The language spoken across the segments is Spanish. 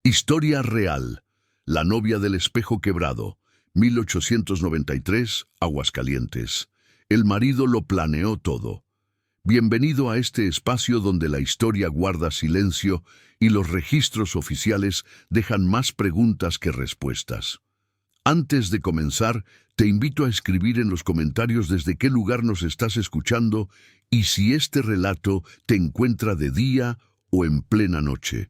Historia real. La novia del espejo quebrado. 1893, Aguascalientes. El marido lo planeó todo. Bienvenido a este espacio donde la historia guarda silencio y los registros oficiales dejan más preguntas que respuestas. Antes de comenzar, te invito a escribir en los comentarios desde qué lugar nos estás escuchando y si este relato te encuentra de día o en plena noche.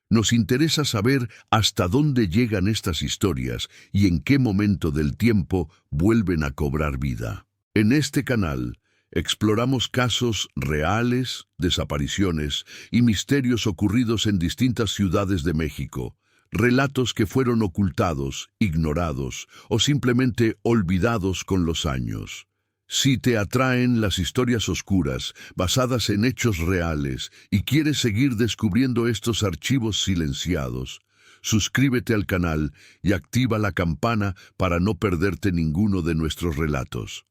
Nos interesa saber hasta dónde llegan estas historias y en qué momento del tiempo vuelven a cobrar vida. En este canal exploramos casos reales, desapariciones y misterios ocurridos en distintas ciudades de México, relatos que fueron ocultados, ignorados o simplemente olvidados con los años. Si te atraen las historias oscuras, basadas en hechos reales, y quieres seguir descubriendo estos archivos silenciados, suscríbete al canal y activa la campana para no perderte ninguno de nuestros relatos.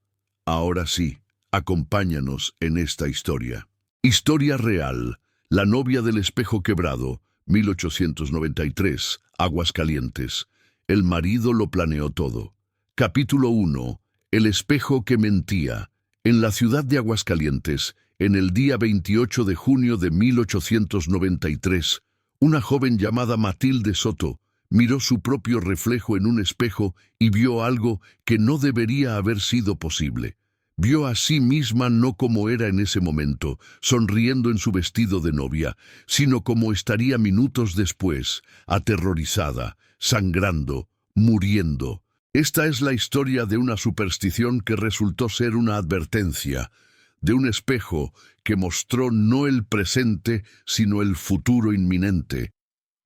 Ahora sí, acompáñanos en esta historia. Historia real. La novia del espejo quebrado, 1893, Aguascalientes. El marido lo planeó todo. Capítulo 1. El espejo que mentía. En la ciudad de Aguascalientes, en el día 28 de junio de 1893, una joven llamada Matilde Soto miró su propio reflejo en un espejo y vio algo que no debería haber sido posible. Vio a sí misma no como era en ese momento, sonriendo en su vestido de novia, sino como estaría minutos después, aterrorizada, sangrando, muriendo. Esta es la historia de una superstición que resultó ser una advertencia, de un espejo que mostró no el presente, sino el futuro inminente,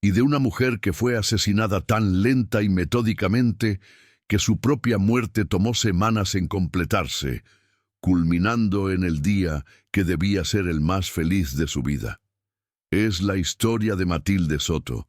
y de una mujer que fue asesinada tan lenta y metódicamente que su propia muerte tomó semanas en completarse, culminando en el día que debía ser el más feliz de su vida. Es la historia de Matilde Soto,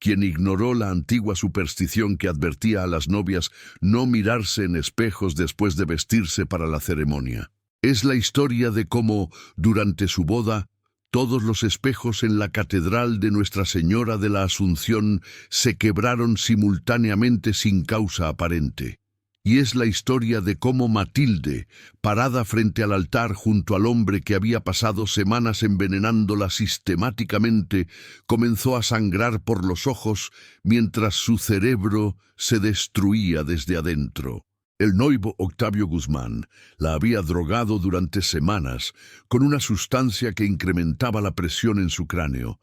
quien ignoró la antigua superstición que advertía a las novias no mirarse en espejos después de vestirse para la ceremonia. Es la historia de cómo, durante su boda, todos los espejos en la Catedral de Nuestra Señora de la Asunción se quebraron simultáneamente sin causa aparente. Y es la historia de cómo Matilde, parada frente al altar junto al hombre que había pasado semanas envenenándola sistemáticamente, comenzó a sangrar por los ojos mientras su cerebro se destruía desde adentro. El noivo Octavio Guzmán la había drogado durante semanas con una sustancia que incrementaba la presión en su cráneo,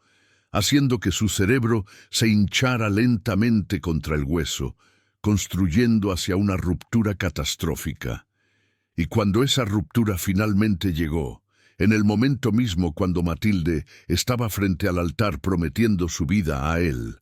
haciendo que su cerebro se hinchara lentamente contra el hueso, construyendo hacia una ruptura catastrófica. Y cuando esa ruptura finalmente llegó, en el momento mismo cuando Matilde estaba frente al altar prometiendo su vida a él,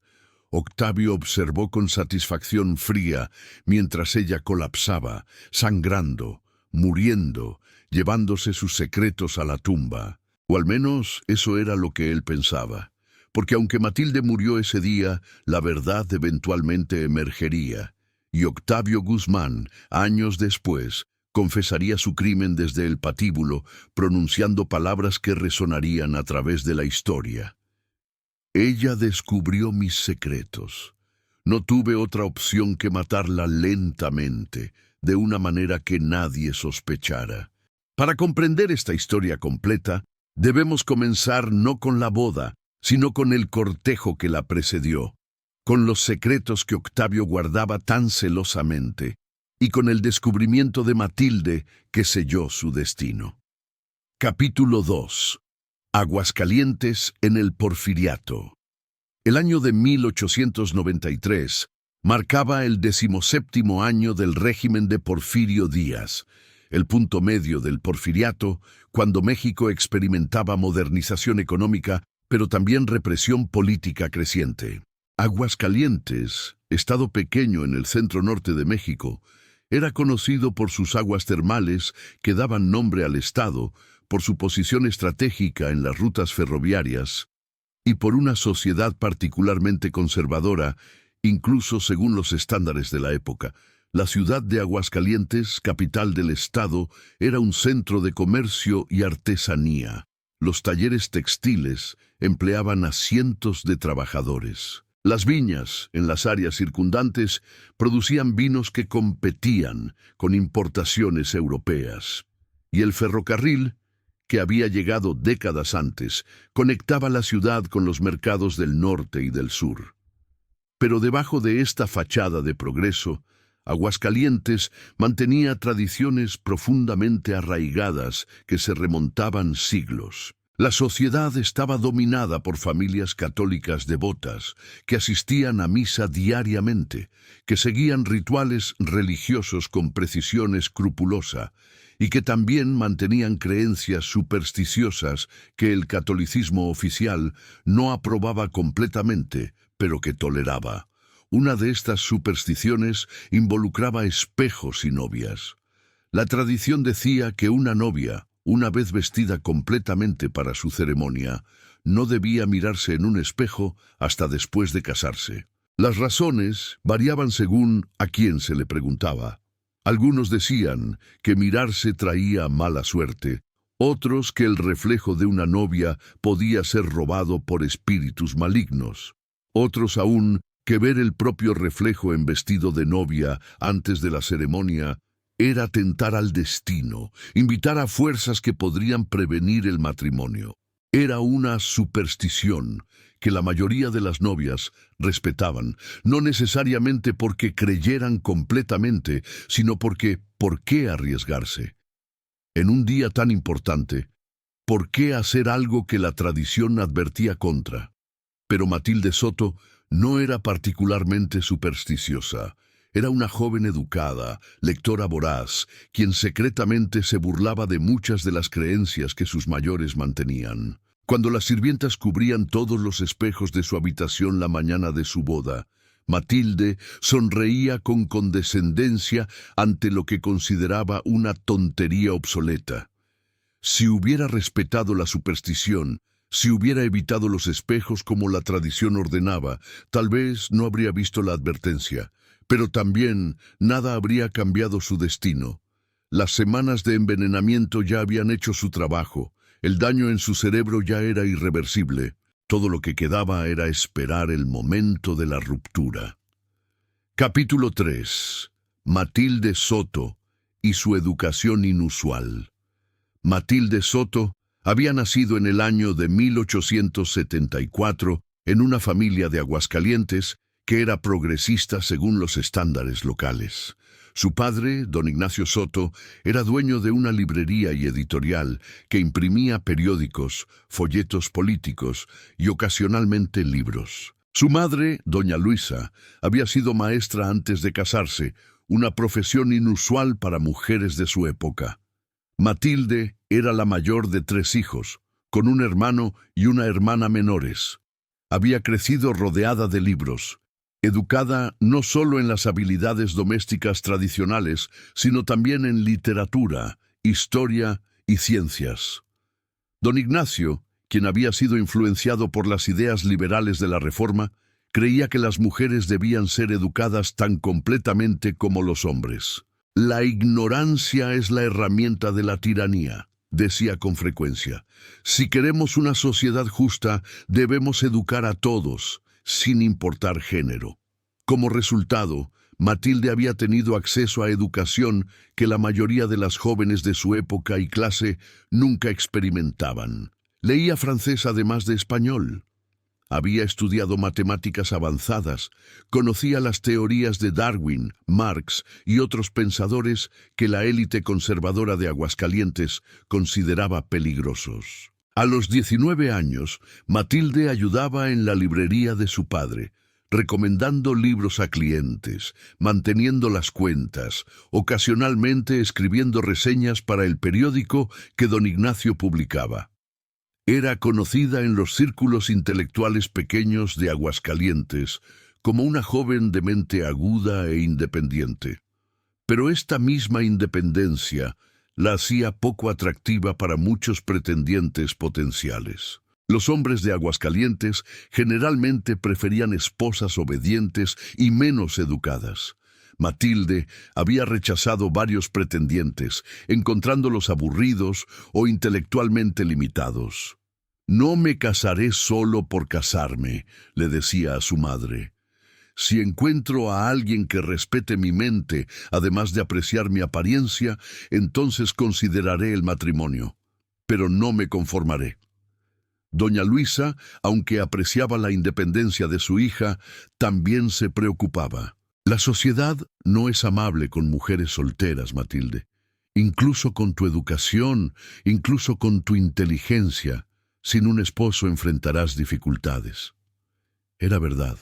Octavio observó con satisfacción fría mientras ella colapsaba, sangrando, muriendo, llevándose sus secretos a la tumba. O al menos eso era lo que él pensaba. Porque aunque Matilde murió ese día, la verdad eventualmente emergería, y Octavio Guzmán, años después, confesaría su crimen desde el patíbulo, pronunciando palabras que resonarían a través de la historia. Ella descubrió mis secretos. No tuve otra opción que matarla lentamente, de una manera que nadie sospechara. Para comprender esta historia completa, debemos comenzar no con la boda, sino con el cortejo que la precedió, con los secretos que Octavio guardaba tan celosamente, y con el descubrimiento de Matilde que selló su destino. Capítulo 2. Aguascalientes en el Porfiriato. El año de 1893 marcaba el 17º año del régimen de Porfirio Díaz, el punto medio del Porfiriato, cuando México experimentaba modernización económica pero también represión política creciente. Aguascalientes, estado pequeño en el centro norte de México, era conocido por sus aguas termales que daban nombre al estado, por su posición estratégica en las rutas ferroviarias y por una sociedad particularmente conservadora, incluso según los estándares de la época. La ciudad de Aguascalientes, capital del estado, era un centro de comercio y artesanía. Los talleres textiles empleaban a cientos de trabajadores. Las viñas en las áreas circundantes producían vinos que competían con importaciones europeas. Y el ferrocarril, que había llegado décadas antes, conectaba la ciudad con los mercados del norte y del sur. Pero debajo de esta fachada de progreso, Aguascalientes mantenía tradiciones profundamente arraigadas que se remontaban siglos. La sociedad estaba dominada por familias católicas devotas que asistían a misa diariamente, que seguían rituales religiosos con precisión escrupulosa y que también mantenían creencias supersticiosas que el catolicismo oficial no aprobaba completamente, pero que toleraba. Una de estas supersticiones involucraba espejos y novias. La tradición decía que una novia, una vez vestida completamente para su ceremonia, no debía mirarse en un espejo hasta después de casarse. Las razones variaban según a quién se le preguntaba. Algunos decían que mirarse traía mala suerte, otros que el reflejo de una novia podía ser robado por espíritus malignos, otros aún que ver el propio reflejo en vestido de novia antes de la ceremonia era tentar al destino, invitar a fuerzas que podrían prevenir el matrimonio. Era una superstición que la mayoría de las novias respetaban, no necesariamente porque creyeran completamente, sino porque ¿por qué arriesgarse? En un día tan importante, ¿por qué hacer algo que la tradición advertía contra? Pero Matilde Soto no era particularmente supersticiosa. Era una joven educada, lectora voraz, quien secretamente se burlaba de muchas de las creencias que sus mayores mantenían. Cuando las sirvientas cubrían todos los espejos de su habitación la mañana de su boda, Matilde sonreía con condescendencia ante lo que consideraba una tontería obsoleta. Si hubiera respetado la superstición, si hubiera evitado los espejos como la tradición ordenaba, tal vez no habría visto la advertencia, pero también nada habría cambiado su destino. Las semanas de envenenamiento ya habían hecho su trabajo, el daño en su cerebro ya era irreversible, todo lo que quedaba era esperar el momento de la ruptura. Capítulo 3. Matilde Soto y su educación inusual. Matilde Soto había nacido en el año de 1874 en una familia de Aguascalientes que era progresista según los estándares locales. Su padre, don Ignacio Soto, era dueño de una librería y editorial que imprimía periódicos, folletos políticos y ocasionalmente libros. Su madre, doña Luisa, había sido maestra antes de casarse, una profesión inusual para mujeres de su época. Matilde era la mayor de 3 hijos, con un hermano y una hermana menores. Había crecido rodeada de libros, educada no solo en las habilidades domésticas tradicionales, sino también en literatura, historia y ciencias. Don Ignacio, quien había sido influenciado por las ideas liberales de la Reforma, creía que las mujeres debían ser educadas tan completamente como los hombres. La ignorancia es la herramienta de la tiranía, decía con frecuencia. Si queremos una sociedad justa, debemos educar a todos, sin importar género. Como resultado, Matilde había tenido acceso a educación que la mayoría de las jóvenes de su época y clase nunca experimentaban. Leía francés además de español. Había estudiado matemáticas avanzadas, conocía las teorías de Darwin, Marx y otros pensadores que la élite conservadora de Aguascalientes consideraba peligrosos. A los 19 años, Matilde ayudaba en la librería de su padre, recomendando libros a clientes, manteniendo las cuentas, ocasionalmente escribiendo reseñas para el periódico que don Ignacio publicaba. Era conocida en los círculos intelectuales pequeños de Aguascalientes como una joven de mente aguda e independiente. Pero esta misma independencia la hacía poco atractiva para muchos pretendientes potenciales. Los hombres de Aguascalientes generalmente preferían esposas obedientes y menos educadas. Matilde había rechazado varios pretendientes, encontrándolos aburridos o intelectualmente limitados. No me casaré solo por casarme, le decía a su madre. Si encuentro a alguien que respete mi mente, además de apreciar mi apariencia, entonces consideraré el matrimonio. Pero no me conformaré. Doña Luisa, aunque apreciaba la independencia de su hija, también se preocupaba. La sociedad no es amable con mujeres solteras, Matilde. Incluso con tu educación, incluso con tu inteligencia, sin un esposo enfrentarás dificultades. Era verdad.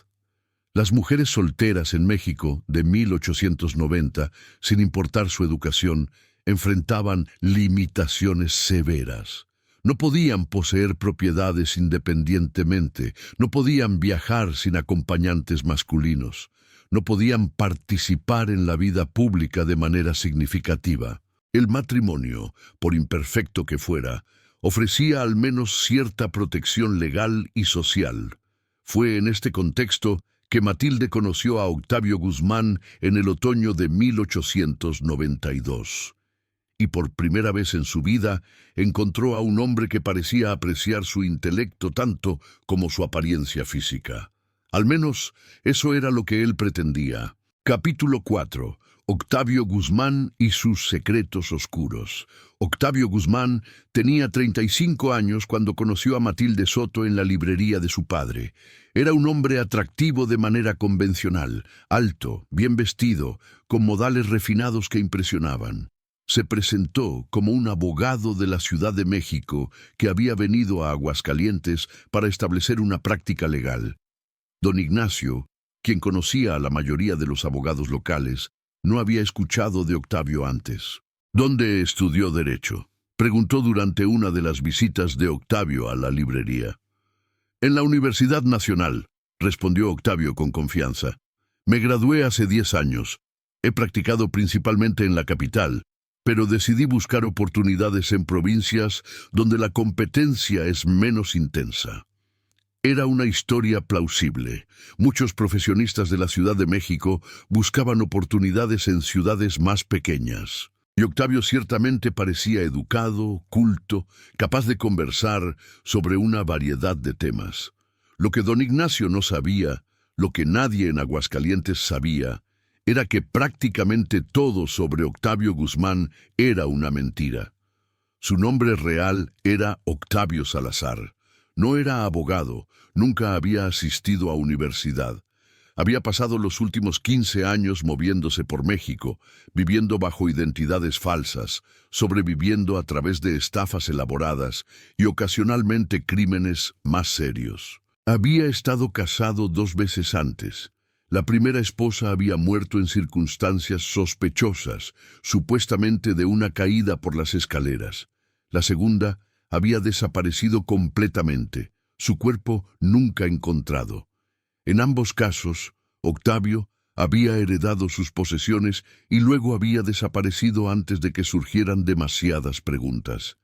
Las mujeres solteras en México de 1890, sin importar su educación, enfrentaban limitaciones severas. No podían poseer propiedades independientemente, no podían viajar sin acompañantes masculinos, no podían participar en la vida pública de manera significativa. El matrimonio, por imperfecto que fuera, ofrecía al menos cierta protección legal y social. Fue en este contexto que Matilde conoció a Octavio Guzmán en el otoño de 1892. Y por primera vez en su vida encontró a un hombre que parecía apreciar su intelecto tanto como su apariencia física. Al menos eso era lo que él pretendía. Capítulo 4. Octavio Guzmán y sus secretos oscuros. Octavio Guzmán tenía 35 años cuando conoció a Matilde Soto en la librería de su padre. Era un hombre atractivo de manera convencional, alto, bien vestido, con modales refinados que impresionaban. Se presentó como un abogado de la Ciudad de México que había venido a Aguascalientes para establecer una práctica legal. Don Ignacio, quien conocía a la mayoría de los abogados locales, no había escuchado de Octavio antes. ¿Dónde estudió Derecho?, preguntó durante una de las visitas de Octavio a la librería. En la Universidad Nacional, respondió Octavio con confianza. Me gradué hace 10 años. He practicado principalmente en la capital, pero decidí buscar oportunidades en provincias donde la competencia es menos intensa. Era una historia plausible. Muchos profesionistas de la Ciudad de México buscaban oportunidades en ciudades más pequeñas. Y Octavio ciertamente parecía educado, culto, capaz de conversar sobre una variedad de temas. Lo que don Ignacio no sabía, lo que nadie en Aguascalientes sabía, era que prácticamente todo sobre Octavio Guzmán era una mentira. Su nombre real era Octavio Salazar. No era abogado, nunca había asistido a universidad. Había pasado los últimos 15 años moviéndose por México, viviendo bajo identidades falsas, sobreviviendo a través de estafas elaboradas y ocasionalmente crímenes más serios. Había estado casado 2 veces antes. La primera esposa había muerto en circunstancias sospechosas, supuestamente de una caída por las escaleras. La segunda había desaparecido completamente, su cuerpo nunca encontrado. En ambos casos, Octavio había heredado sus posesiones y luego había desaparecido antes de que surgieran demasiadas preguntas.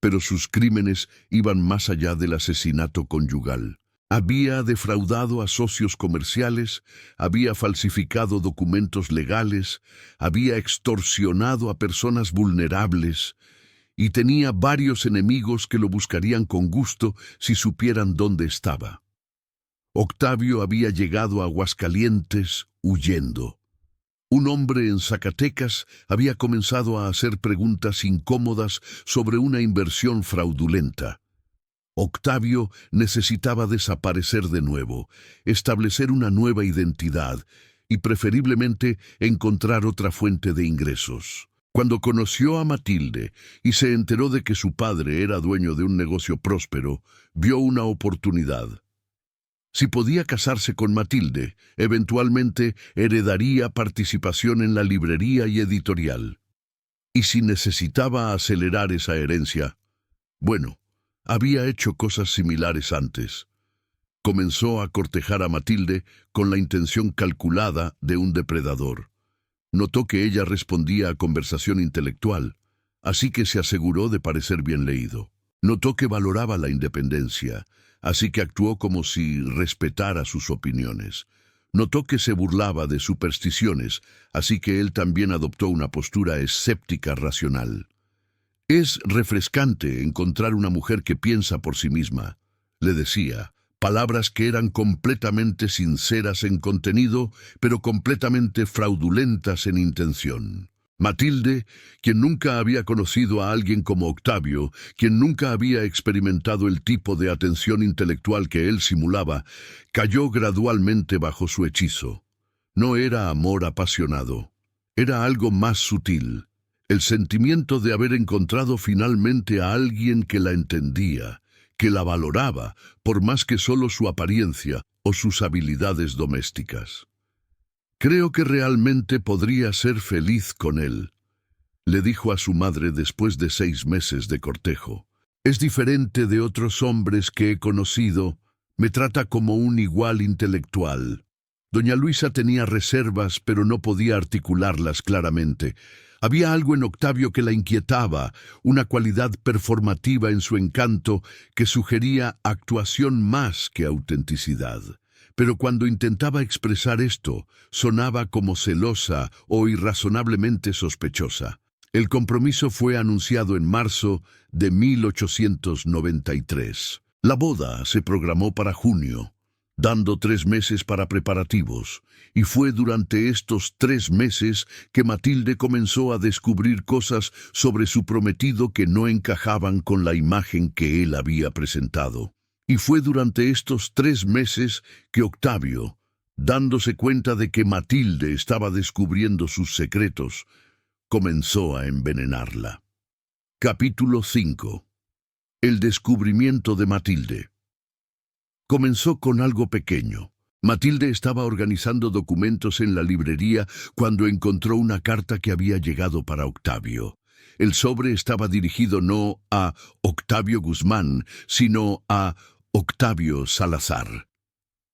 Pero sus crímenes iban más allá del asesinato conyugal. Había defraudado a socios comerciales, había falsificado documentos legales, había extorsionado a personas vulnerables y tenía varios enemigos que lo buscarían con gusto si supieran dónde estaba. Octavio había llegado a Aguascalientes huyendo. Un hombre en Zacatecas había comenzado a hacer preguntas incómodas sobre una inversión fraudulenta. Octavio necesitaba desaparecer de nuevo, establecer una nueva identidad y preferiblemente encontrar otra fuente de ingresos. Cuando conoció a Matilde y se enteró de que su padre era dueño de un negocio próspero, vio una oportunidad. Si podía casarse con Matilde, eventualmente heredaría participación en la librería y editorial. Y si necesitaba acelerar esa herencia, bueno, había hecho cosas similares antes. Comenzó a cortejar a Matilde con la intención calculada de un depredador. Notó que ella respondía a conversación intelectual, así que se aseguró de parecer bien leído. Notó que valoraba la independencia, así que actuó como si respetara sus opiniones. Notó que se burlaba de supersticiones, así que él también adoptó una postura escéptica racional. Es refrescante encontrar una mujer que piensa por sí misma, le decía, palabras que eran completamente sinceras en contenido, pero completamente fraudulentas en intención. Matilde, quien nunca había conocido a alguien como Octavio, quien nunca había experimentado el tipo de atención intelectual que él simulaba, cayó gradualmente bajo su hechizo. No era amor apasionado, era algo más sutil, el sentimiento de haber encontrado finalmente a alguien que la entendía, que la valoraba, por más que solo su apariencia o sus habilidades domésticas. «Creo que realmente podría ser feliz con él», le dijo a su madre después de 6 meses de cortejo. «Es diferente de otros hombres que he conocido, me trata como un igual intelectual». Doña Luisa tenía reservas, pero no podía articularlas claramente. Había algo en Octavio que la inquietaba, una cualidad performativa en su encanto que sugería actuación más que autenticidad. Pero cuando intentaba expresar esto, sonaba como celosa o irrazonablemente sospechosa. El compromiso fue anunciado en marzo de 1893. La boda se programó para junio, dando 3 meses para preparativos, y fue durante estos 3 meses que Matilde comenzó a descubrir cosas sobre su prometido que no encajaban con la imagen que él había presentado. Y fue durante estos 3 meses que Octavio, dándose cuenta de que Matilde estaba descubriendo sus secretos, comenzó a envenenarla. Capítulo 5. El descubrimiento de Matilde. Comenzó con algo pequeño. Matilde estaba organizando documentos en la librería cuando encontró una carta que había llegado para Octavio. El sobre estaba dirigido no a Octavio Guzmán, sino a Octavio Salazar.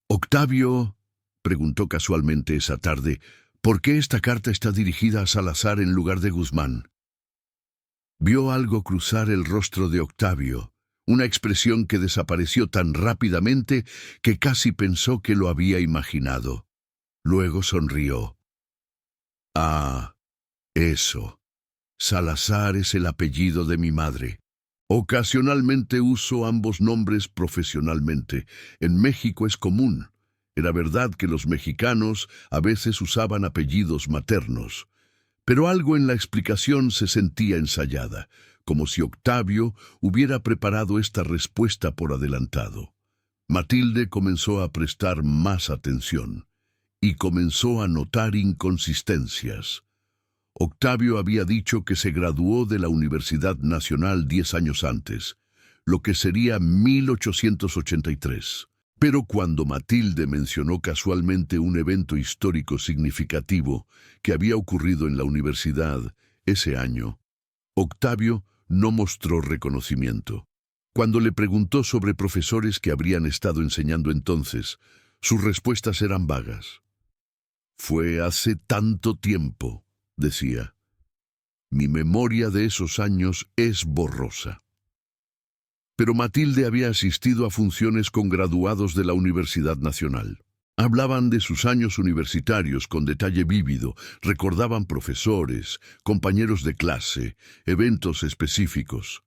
«Octavio», preguntó casualmente esa tarde, «¿por qué esta carta está dirigida a Salazar en lugar de Guzmán?» Vio algo cruzar el rostro de Octavio, una expresión que desapareció tan rápidamente que casi pensó que lo había imaginado. Luego sonrió. «Ah, eso. Salazar es el apellido de mi madre. Ocasionalmente uso ambos nombres profesionalmente. En México es común. Era verdad que los mexicanos a veces usaban apellidos maternos. Pero algo en la explicación se sentía ensayada, como si Octavio hubiera preparado esta respuesta por adelantado. Matilde comenzó a prestar más atención y comenzó a notar inconsistencias. Octavio había dicho que se graduó de la Universidad Nacional 10 años antes, lo que sería 1883. Pero cuando Matilde mencionó casualmente un evento histórico significativo que había ocurrido en la universidad ese año, Octavio no mostró reconocimiento. Cuando le preguntó sobre profesores que habrían estado enseñando entonces, sus respuestas eran vagas. «Fue hace tanto tiempo», decía. «Mi memoria de esos años es borrosa». Pero Matilde había asistido a funciones con graduados de la Universidad Nacional. Hablaban de sus años universitarios con detalle vívido, recordaban profesores, compañeros de clase, eventos específicos.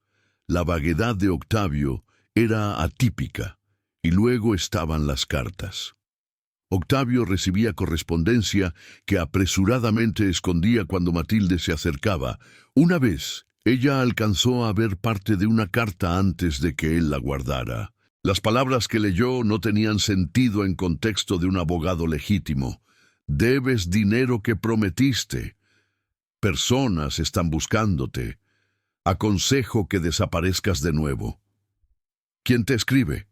La vaguedad de Octavio era atípica, y luego estaban las cartas. Octavio recibía correspondencia que apresuradamente escondía cuando Matilde se acercaba. Una vez, ella alcanzó a ver parte de una carta antes de que él la guardara. Las palabras que leyó no tenían sentido en contexto de un abogado legítimo. «Debes dinero que prometiste. Personas están buscándote. Aconsejo que desaparezcas de nuevo». «¿Quién te escribe?»,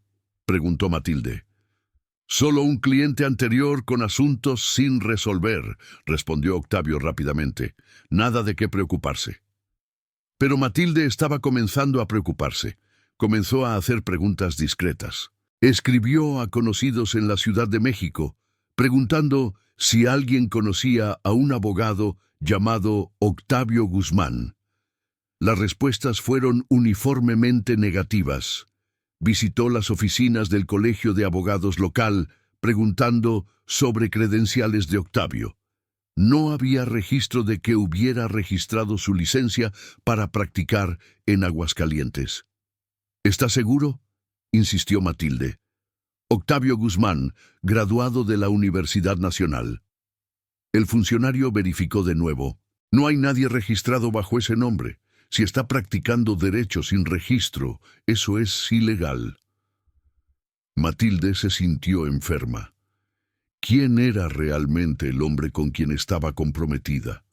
preguntó Matilde. «Solo un cliente anterior con asuntos sin resolver», respondió Octavio rápidamente. «Nada de qué preocuparse». Pero Matilde estaba comenzando a preocuparse. Comenzó a hacer preguntas discretas. Escribió a conocidos en la Ciudad de México, preguntando si alguien conocía a un abogado llamado Octavio Guzmán. Las respuestas fueron uniformemente negativas. Visitó las oficinas del Colegio de Abogados local, preguntando sobre credenciales de Octavio. No había registro de que hubiera registrado su licencia para practicar en Aguascalientes. ¿Estás seguro?, insistió Matilde. Octavio Guzmán, graduado de la Universidad Nacional. El funcionario verificó de nuevo. No hay nadie registrado bajo ese nombre. Si está practicando derecho sin registro, eso es ilegal. Matilde se sintió enferma. ¿Quién era realmente el hombre con quien estaba comprometida?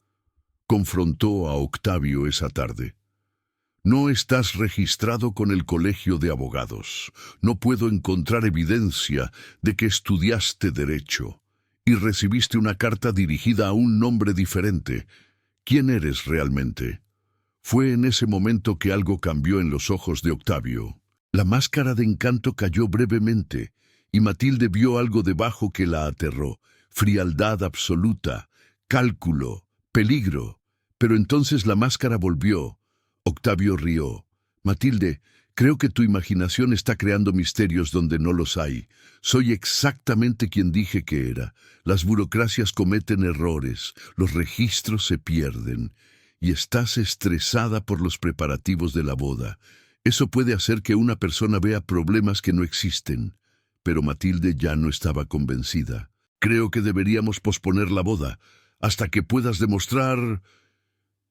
Confrontó a Octavio esa tarde. No estás registrado con el Colegio de Abogados. No puedo encontrar evidencia de que estudiaste derecho y recibiste una carta dirigida a un nombre diferente. ¿Quién eres realmente? Fue en ese momento que algo cambió en los ojos de Octavio. La máscara de encanto cayó brevemente, y Matilde vio algo debajo que la aterró. Frialdad absoluta, cálculo, peligro. Pero entonces la máscara volvió. Octavio rió. Matilde, creo que tu imaginación está creando misterios donde no los hay. Soy exactamente quien dije que era. Las burocracias cometen errores, los registros se pierden, y estás estresada por los preparativos de la boda. Eso puede hacer que una persona vea problemas que no existen. Pero Matilde ya no estaba convencida. Creo que deberíamos posponer la boda hasta que puedas demostrar...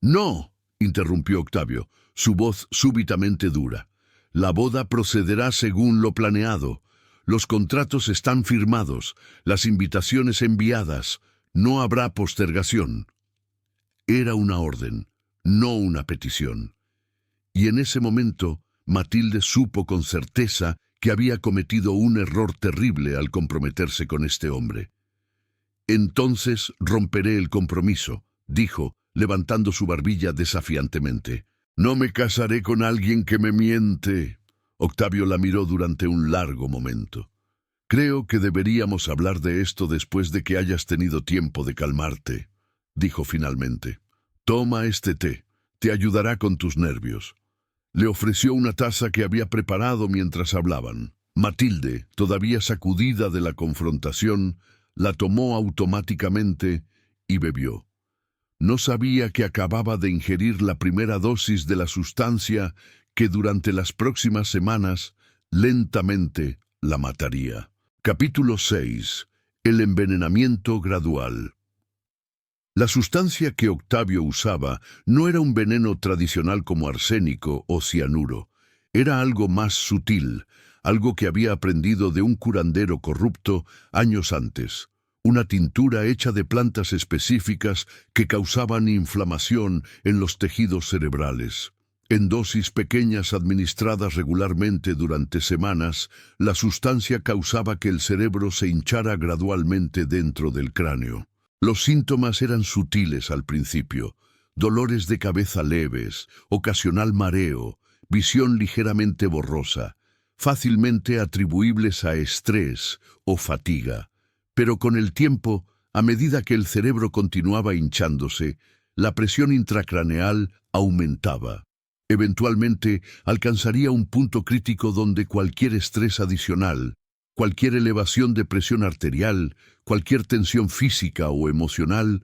No, interrumpió Octavio, su voz súbitamente dura. La boda procederá según lo planeado. Los contratos están firmados, las invitaciones enviadas. No habrá postergación. Era una orden, no una petición. Y en ese momento, Matilde supo con certeza que había cometido un error terrible al comprometerse con este hombre. Entonces romperé el compromiso, dijo, levantando su barbilla desafiantemente. No me casaré con alguien que me miente. Octavio la miró durante un largo momento. Creo que deberíamos hablar de esto después de que hayas tenido tiempo de calmarte, dijo finalmente. Toma este té, te ayudará con tus nervios. Le ofreció una taza que había preparado mientras hablaban. Matilde, todavía sacudida de la confrontación, la tomó automáticamente y bebió. No sabía que acababa de ingerir la primera dosis de la sustancia que durante las próximas semanas lentamente la mataría. Capítulo 6. El envenenamiento gradual. La sustancia que Octavio usaba no era un veneno tradicional como arsénico o cianuro. Era algo más sutil, algo que había aprendido de un curandero corrupto años antes. Una tintura hecha de plantas específicas que causaban inflamación en los tejidos cerebrales. En dosis pequeñas administradas regularmente durante semanas, la sustancia causaba que el cerebro se hinchara gradualmente dentro del cráneo. Los síntomas eran sutiles al principio: dolores de cabeza leves, ocasional mareo, visión ligeramente borrosa, fácilmente atribuibles a estrés o fatiga. Pero con el tiempo, a medida que el cerebro continuaba hinchándose, la presión intracraneal aumentaba. Eventualmente alcanzaría un punto crítico donde cualquier estrés adicional, cualquier elevación de presión arterial, cualquier tensión física o emocional,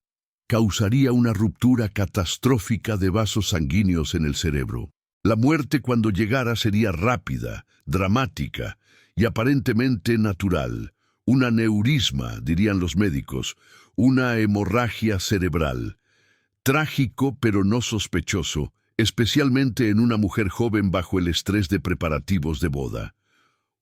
causaría una ruptura catastrófica de vasos sanguíneos en el cerebro. La muerte cuando llegara sería rápida, dramática y aparentemente natural. Un aneurisma, dirían los médicos, una hemorragia cerebral. Trágico pero no sospechoso, especialmente en una mujer joven bajo el estrés de preparativos de boda.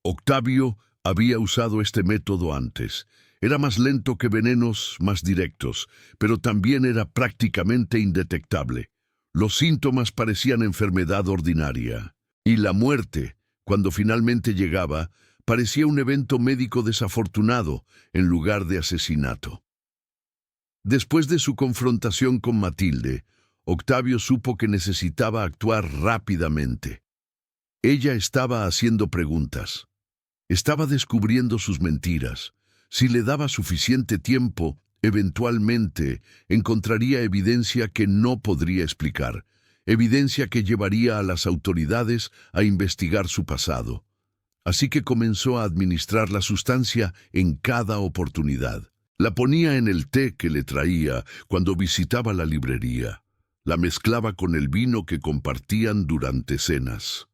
Octavio había usado este método antes. Era más lento que venenos más directos, pero también era prácticamente indetectable. Los síntomas parecían enfermedad ordinaria. Y la muerte, cuando finalmente llegaba, parecía un evento médico desafortunado en lugar de asesinato. Después de su confrontación con Matilde, Octavio supo que necesitaba actuar rápidamente. Ella estaba haciendo preguntas. Estaba descubriendo sus mentiras. Si le daba suficiente tiempo, eventualmente encontraría evidencia que no podría explicar, evidencia que llevaría a las autoridades a investigar su pasado. Así que comenzó a administrar la sustancia en cada oportunidad. La ponía en el té que le traía cuando visitaba la librería. La mezclaba con el vino que compartían durante cenas.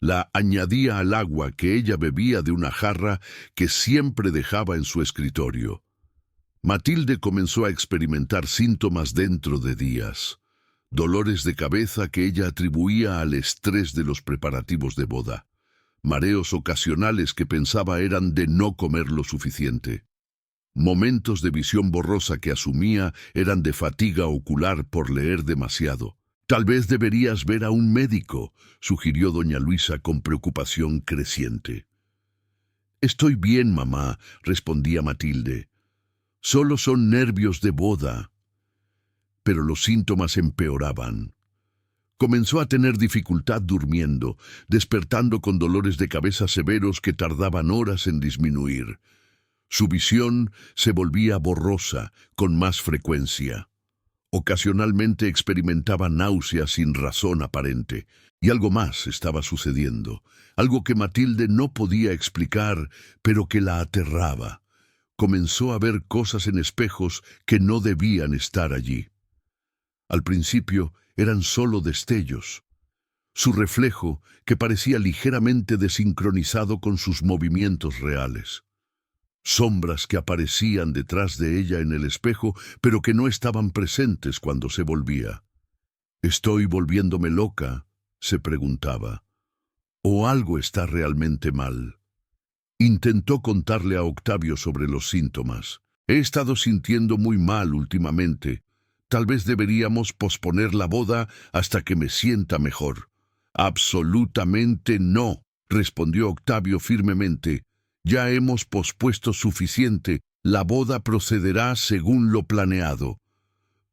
La añadía al agua que ella bebía de una jarra que siempre dejaba en su escritorio. Matilde comenzó a experimentar síntomas dentro de días. Dolores de cabeza que ella atribuía al estrés de los preparativos de boda. Mareos ocasionales que pensaba eran de no comer lo suficiente. Momentos de visión borrosa que asumía eran de fatiga ocular por leer demasiado. «Tal vez deberías ver a un médico», sugirió doña Luisa con preocupación creciente. «Estoy bien, mamá», respondía Matilde. «Solo son nervios de boda». Pero los síntomas empeoraban. Comenzó a tener dificultad durmiendo, despertando con dolores de cabeza severos que tardaban horas en disminuir. Su visión se volvía borrosa con más frecuencia. Ocasionalmente experimentaba náuseas sin razón aparente, y algo más estaba sucediendo, algo que Matilde no podía explicar, pero que la aterraba. Comenzó a ver cosas en espejos que no debían estar allí. Al principio eran solo destellos. Su reflejo, que parecía ligeramente desincronizado con sus movimientos reales. Sombras que aparecían detrás de ella en el espejo, pero que no estaban presentes cuando se volvía. «¿Estoy volviéndome loca?», se preguntaba. «¿O algo está realmente mal?». Intentó contarle a Octavio sobre los síntomas. «He estado sintiendo muy mal últimamente. Tal vez deberíamos posponer la boda hasta que me sienta mejor». «Absolutamente no», respondió Octavio firmemente. «Ya hemos pospuesto suficiente. La boda procederá según lo planeado».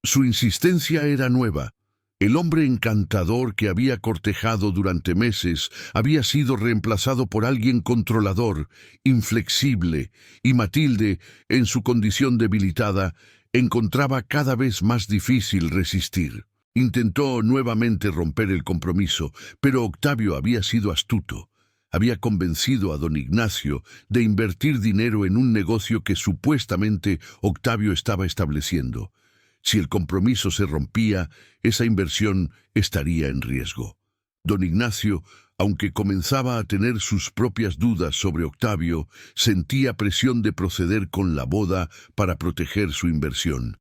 Su insistencia era nueva. El hombre encantador que había cortejado durante meses había sido reemplazado por alguien controlador, inflexible, y Matilde, en su condición debilitada, encontraba cada vez más difícil resistir. Intentó nuevamente romper el compromiso, pero Octavio había sido astuto. Había convencido a don Ignacio de invertir dinero en un negocio que supuestamente Octavio estaba estableciendo. Si el compromiso se rompía, esa inversión estaría en riesgo. Don Ignacio, aunque comenzaba a tener sus propias dudas sobre Octavio, sentía presión de proceder con la boda para proteger su inversión.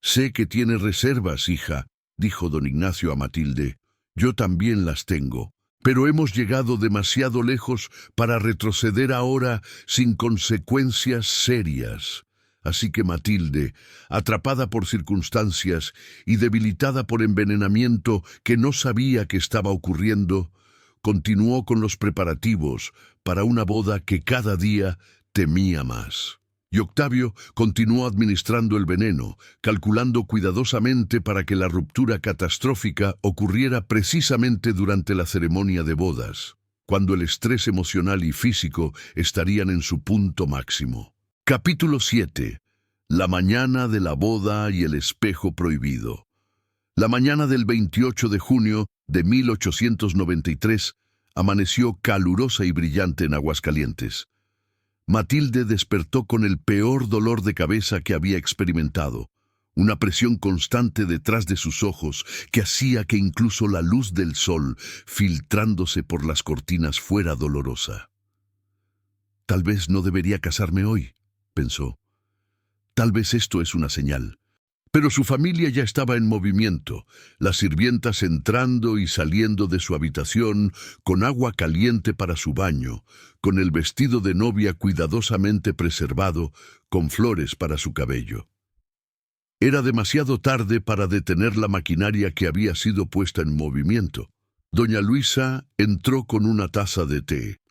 «Sé que tiene reservas, hija», dijo don Ignacio a Matilde. «Yo también las tengo. Pero hemos llegado demasiado lejos para retroceder ahora sin consecuencias serias». Así que Matilde, atrapada por circunstancias y debilitada por envenenamiento que no sabía que estaba ocurriendo, continuó con los preparativos para una boda que cada día temía más. Y Octavio continuó administrando el veneno, calculando cuidadosamente para que la ruptura catastrófica ocurriera precisamente durante la ceremonia de bodas, cuando el estrés emocional y físico estarían en su punto máximo. Capítulo 7. La mañana de la boda y el espejo prohibido. La mañana del 28 de junio de 1893 amaneció calurosa y brillante en Aguascalientes. Matilde despertó con el peor dolor de cabeza que había experimentado, una presión constante detrás de sus ojos que hacía que incluso la luz del sol, filtrándose por las cortinas, fuera dolorosa. «Tal vez no debería casarme hoy», pensó. «Tal vez esto es una señal». Pero su familia ya estaba en movimiento, las sirvientas entrando y saliendo de su habitación con agua caliente para su baño, con el vestido de novia cuidadosamente preservado, con flores para su cabello. Era demasiado tarde para detener la maquinaria que había sido puesta en movimiento. Doña Luisa entró con una taza de té.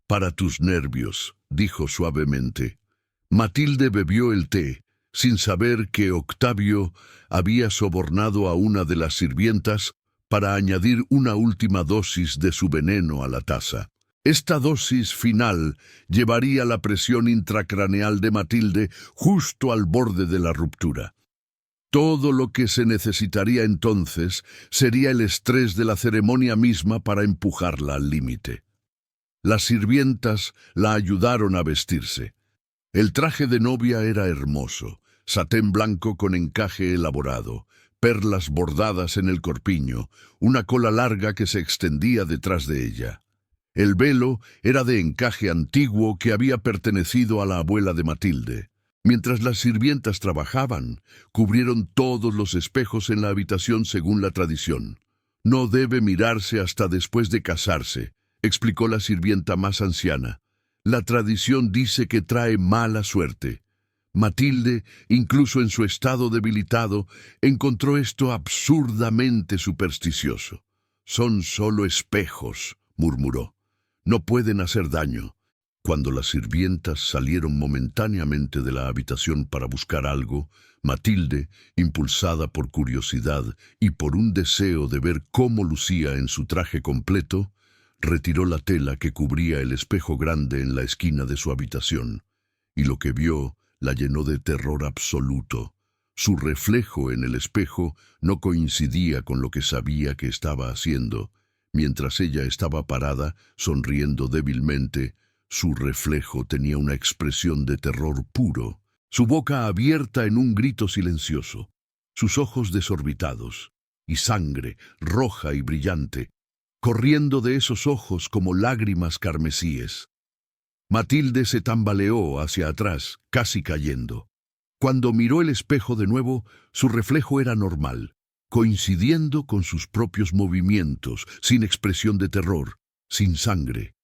«Para tus nervios», dijo suavemente. Matilde bebió el té, sin saber que Octavio había sobornado a una de las sirvientas para añadir una última dosis de su veneno a la taza. Esta dosis final llevaría la presión intracraneal de Matilde justo al borde de la ruptura. Todo lo que se necesitaría entonces sería el estrés de la ceremonia misma para empujarla al límite. Las sirvientas la ayudaron a vestirse. El traje de novia era hermoso, satén blanco con encaje elaborado, perlas bordadas en el corpiño, una cola larga que se extendía detrás de ella. El velo era de encaje antiguo que había pertenecido a la abuela de Matilde. Mientras las sirvientas trabajaban, cubrieron todos los espejos en la habitación según la tradición. «No debe mirarse hasta después de casarse», explicó la sirvienta más anciana. «La tradición dice que trae mala suerte». Matilde, incluso en su estado debilitado, encontró esto absurdamente supersticioso. «Son solo espejos», murmuró. «No pueden hacer daño». Cuando las sirvientas salieron momentáneamente de la habitación para buscar algo, Matilde, impulsada por curiosidad y por un deseo de ver cómo lucía en su traje completo, retiró la tela que cubría el espejo grande en la esquina de su habitación, y lo que vio la llenó de terror absoluto. Su reflejo en el espejo no coincidía con lo que sabía que estaba haciendo. Mientras ella estaba parada, sonriendo débilmente, su reflejo tenía una expresión de terror puro, su boca abierta en un grito silencioso, sus ojos desorbitados, y sangre, roja y brillante, corriendo de esos ojos como lágrimas carmesíes. Matilde se tambaleó hacia atrás, casi cayendo. Cuando miró el espejo de nuevo, su reflejo era normal, coincidiendo con sus propios movimientos, sin expresión de terror, sin sangre.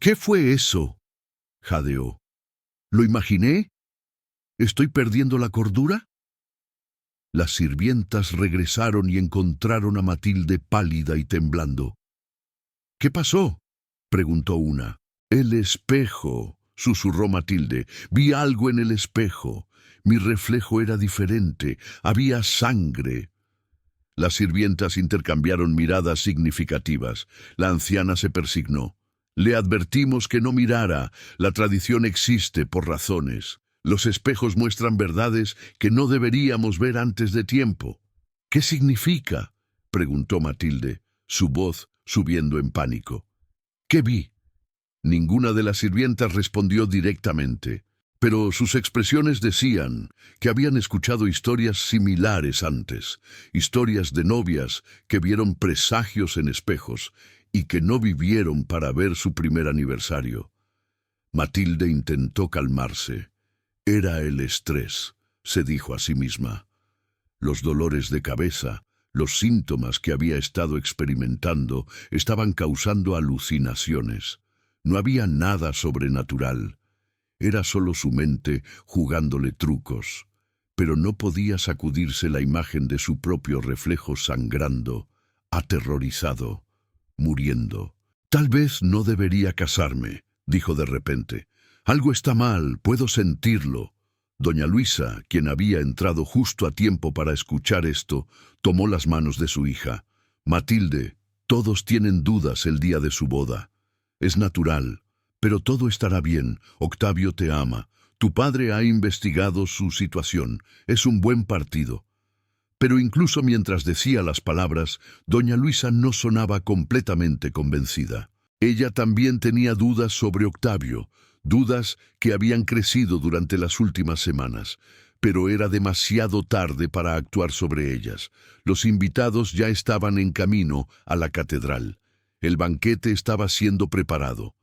«¿Qué fue eso?», jadeó. «¿Lo imaginé? ¿Estoy perdiendo la cordura?». Las sirvientas regresaron y encontraron a Matilde pálida y temblando. «¿Qué pasó?», preguntó una. «El espejo», susurró Matilde. «Vi algo en el espejo. Mi reflejo era diferente. Había sangre». Las sirvientas intercambiaron miradas significativas. La anciana se persignó. «Le advertimos que no mirara. La tradición existe por razones. Los espejos muestran verdades que no deberíamos ver antes de tiempo». «¿Qué significa?», preguntó Matilde, su voz subiendo en pánico. «¿Qué vi?». Ninguna de las sirvientas respondió directamente, pero sus expresiones decían que habían escuchado historias similares antes, historias de novias que vieron presagios en espejos y que no vivieron para ver su primer aniversario. Matilde intentó calmarse. Era el estrés, se dijo a sí misma. Los dolores de cabeza, los síntomas que había estado experimentando, estaban causando alucinaciones. No había nada sobrenatural. Era solo su mente jugándole trucos. Pero no podía sacudirse la imagen de su propio reflejo sangrando, aterrorizado, muriendo. «Tal vez no debería casarme», dijo de repente. «Algo está mal, puedo sentirlo». Doña Luisa, quien había entrado justo a tiempo para escuchar esto, tomó las manos de su hija. «Matilde, todos tienen dudas el día de su boda. Es natural, pero todo estará bien. Octavio te ama. Tu padre ha investigado su situación. Es un buen partido». Pero incluso mientras decía las palabras, doña Luisa no sonaba completamente convencida. Ella también tenía dudas sobre Octavio, dudas que habían crecido durante las últimas semanas, pero era demasiado tarde para actuar sobre ellas. Los invitados ya estaban en camino a la catedral. El banquete estaba siendo preparado.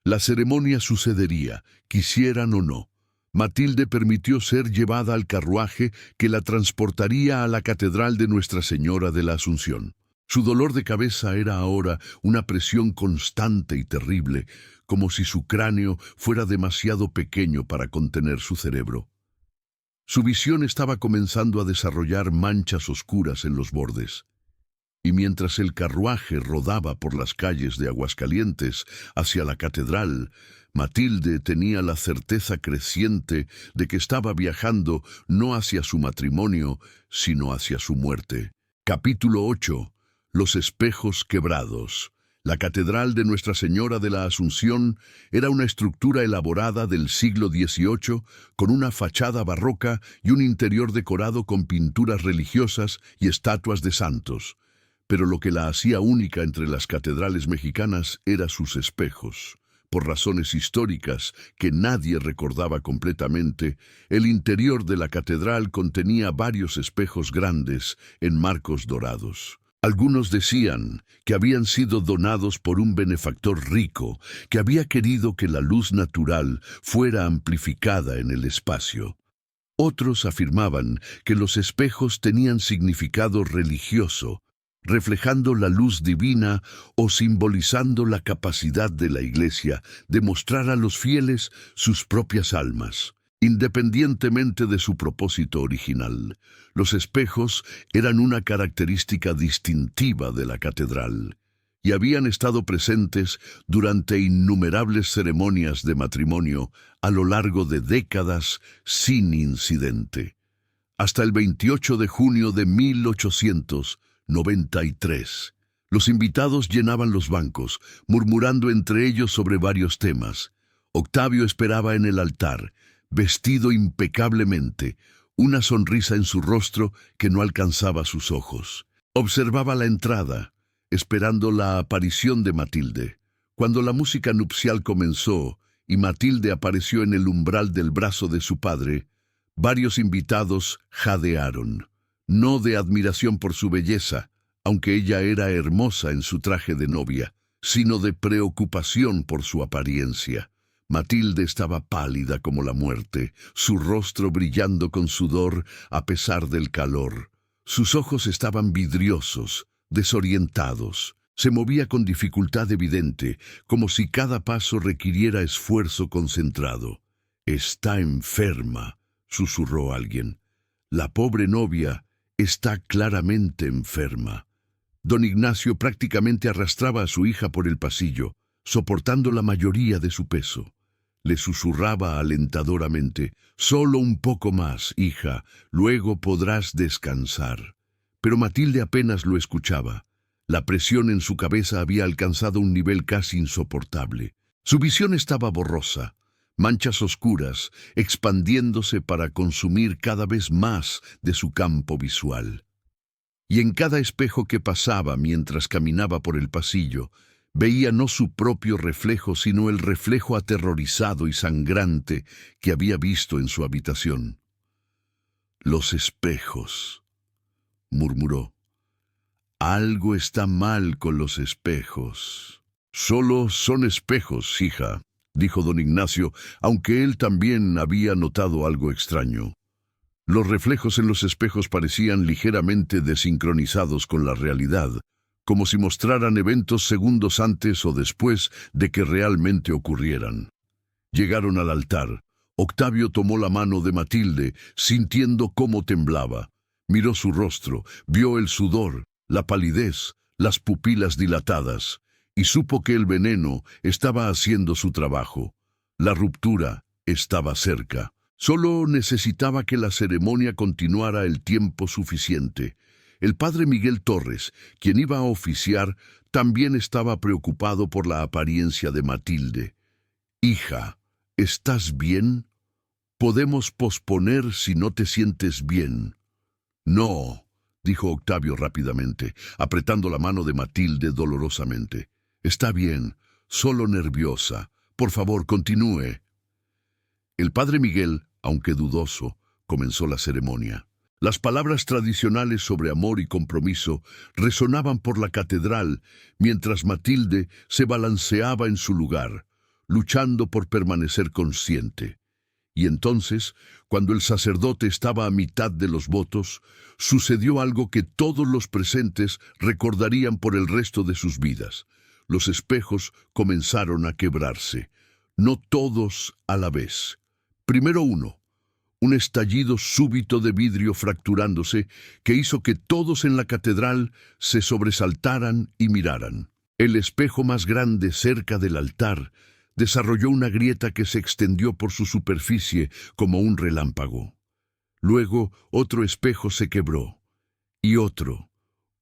La ceremonia sucedería, quisieran o no. Matilde permitió ser llevada al carruaje que la transportaría a la catedral de Nuestra Señora de la Asunción. Su dolor de cabeza era ahora una presión constante y terrible, como si su cráneo fuera demasiado pequeño para contener su cerebro. Su visión estaba comenzando a desarrollar manchas oscuras en los bordes. Y mientras el carruaje rodaba por las calles de Aguascalientes hacia la catedral, Matilde tenía la certeza creciente de que estaba viajando no hacia su matrimonio, sino hacia su muerte. Capítulo 8. Los espejos quebrados. La Catedral de Nuestra Señora de la Asunción era una estructura elaborada del siglo XVIII con una fachada barroca y un interior decorado con pinturas religiosas y estatuas de santos. Pero lo que la hacía única entre las catedrales mexicanas era sus espejos. Por razones históricas que nadie recordaba completamente, el interior de la catedral contenía varios espejos grandes en marcos dorados. Algunos decían que habían sido donados por un benefactor rico que había querido que la luz natural fuera amplificada en el espacio. Otros afirmaban que los espejos tenían significado religioso, reflejando la luz divina o simbolizando la capacidad de la Iglesia de mostrar a los fieles sus propias almas. Independientemente de su propósito original, los espejos eran una característica distintiva de la catedral y habían estado presentes durante innumerables ceremonias de matrimonio a lo largo de décadas sin incidente. Hasta el 28 de junio de 1893, los invitados llenaban los bancos, murmurando entre ellos sobre varios temas. Octavio esperaba en el altar, vestido impecablemente, una sonrisa en su rostro que no alcanzaba sus ojos. Observaba la entrada, esperando la aparición de Matilde. Cuando la música nupcial comenzó y Matilde apareció en el umbral del brazo de su padre, varios invitados jadearon, no de admiración por su belleza, aunque ella era hermosa en su traje de novia, sino de preocupación por su apariencia. Matilde estaba pálida como la muerte, su rostro brillando con sudor a pesar del calor. Sus ojos estaban vidriosos, desorientados. Se movía con dificultad evidente, como si cada paso requiriera esfuerzo concentrado. «Está enferma», susurró alguien. «La pobre novia está claramente enferma». Don Ignacio prácticamente arrastraba a su hija por el pasillo, soportando la mayoría de su peso. Le susurraba alentadoramente: «Solo un poco más, hija, luego podrás descansar». Pero Matilde apenas lo escuchaba. La presión en su cabeza había alcanzado un nivel casi insoportable. Su visión estaba borrosa, manchas oscuras expandiéndose para consumir cada vez más de su campo visual. Y en cada espejo que pasaba mientras caminaba por el pasillo, veía no su propio reflejo, sino el reflejo aterrorizado y sangrante que había visto en su habitación. «Los espejos», murmuró. «Algo está mal con los espejos». «Solo son espejos, hija», dijo don Ignacio, aunque él también había notado algo extraño. Los reflejos en los espejos parecían ligeramente desincronizados con la realidad, como si mostraran eventos segundos antes o después de que realmente ocurrieran. Llegaron al altar. Octavio tomó la mano de Matilde, sintiendo cómo temblaba. Miró su rostro, vio el sudor, la palidez, las pupilas dilatadas, y supo que el veneno estaba haciendo su trabajo. La ruptura estaba cerca. Solo necesitaba que la ceremonia continuara el tiempo suficiente. El padre Miguel Torres, quien iba a oficiar, también estaba preocupado por la apariencia de Matilde. «Hija, ¿estás bien? Podemos posponer si no te sientes bien». «No», dijo Octavio rápidamente, apretando la mano de Matilde dolorosamente. «Está bien, solo nerviosa. Por favor, continúe». El padre Miguel, aunque dudoso, comenzó la ceremonia. Las palabras tradicionales sobre amor y compromiso resonaban por la catedral mientras Matilde se balanceaba en su lugar, luchando por permanecer consciente. Y entonces, cuando el sacerdote estaba a mitad de los votos, sucedió algo que todos los presentes recordarían por el resto de sus vidas. Los espejos comenzaron a quebrarse, no todos a la vez. Primero uno. Un estallido súbito de vidrio fracturándose que hizo que todos en la catedral se sobresaltaran y miraran. El espejo más grande cerca del altar desarrolló una grieta que se extendió por su superficie como un relámpago. Luego otro espejo se quebró, y otro,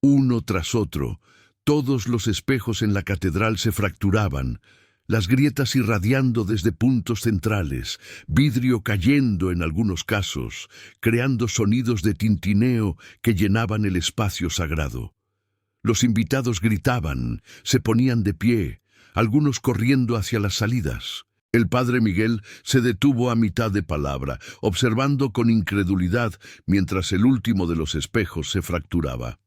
uno tras otro. Todos los espejos en la catedral se fracturaban, las grietas irradiando desde puntos centrales, vidrio cayendo en algunos casos, creando sonidos de tintineo que llenaban el espacio sagrado. Los invitados gritaban, se ponían de pie, algunos corriendo hacia las salidas. El padre Miguel se detuvo a mitad de palabra, observando con incredulidad mientras el último de los espejos se fracturaba.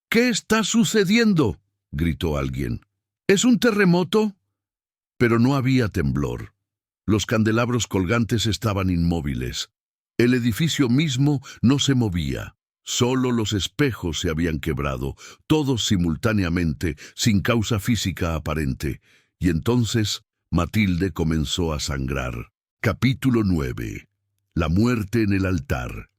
«¿Qué está sucediendo?», gritó alguien. «¿Es un terremoto?». Pero no había temblor. Los candelabros colgantes estaban inmóviles. El edificio mismo no se movía. Solo los espejos se habían quebrado, todos simultáneamente, sin causa física aparente. Y entonces Matilde comenzó a sangrar. Capítulo 9. La muerte en el altar.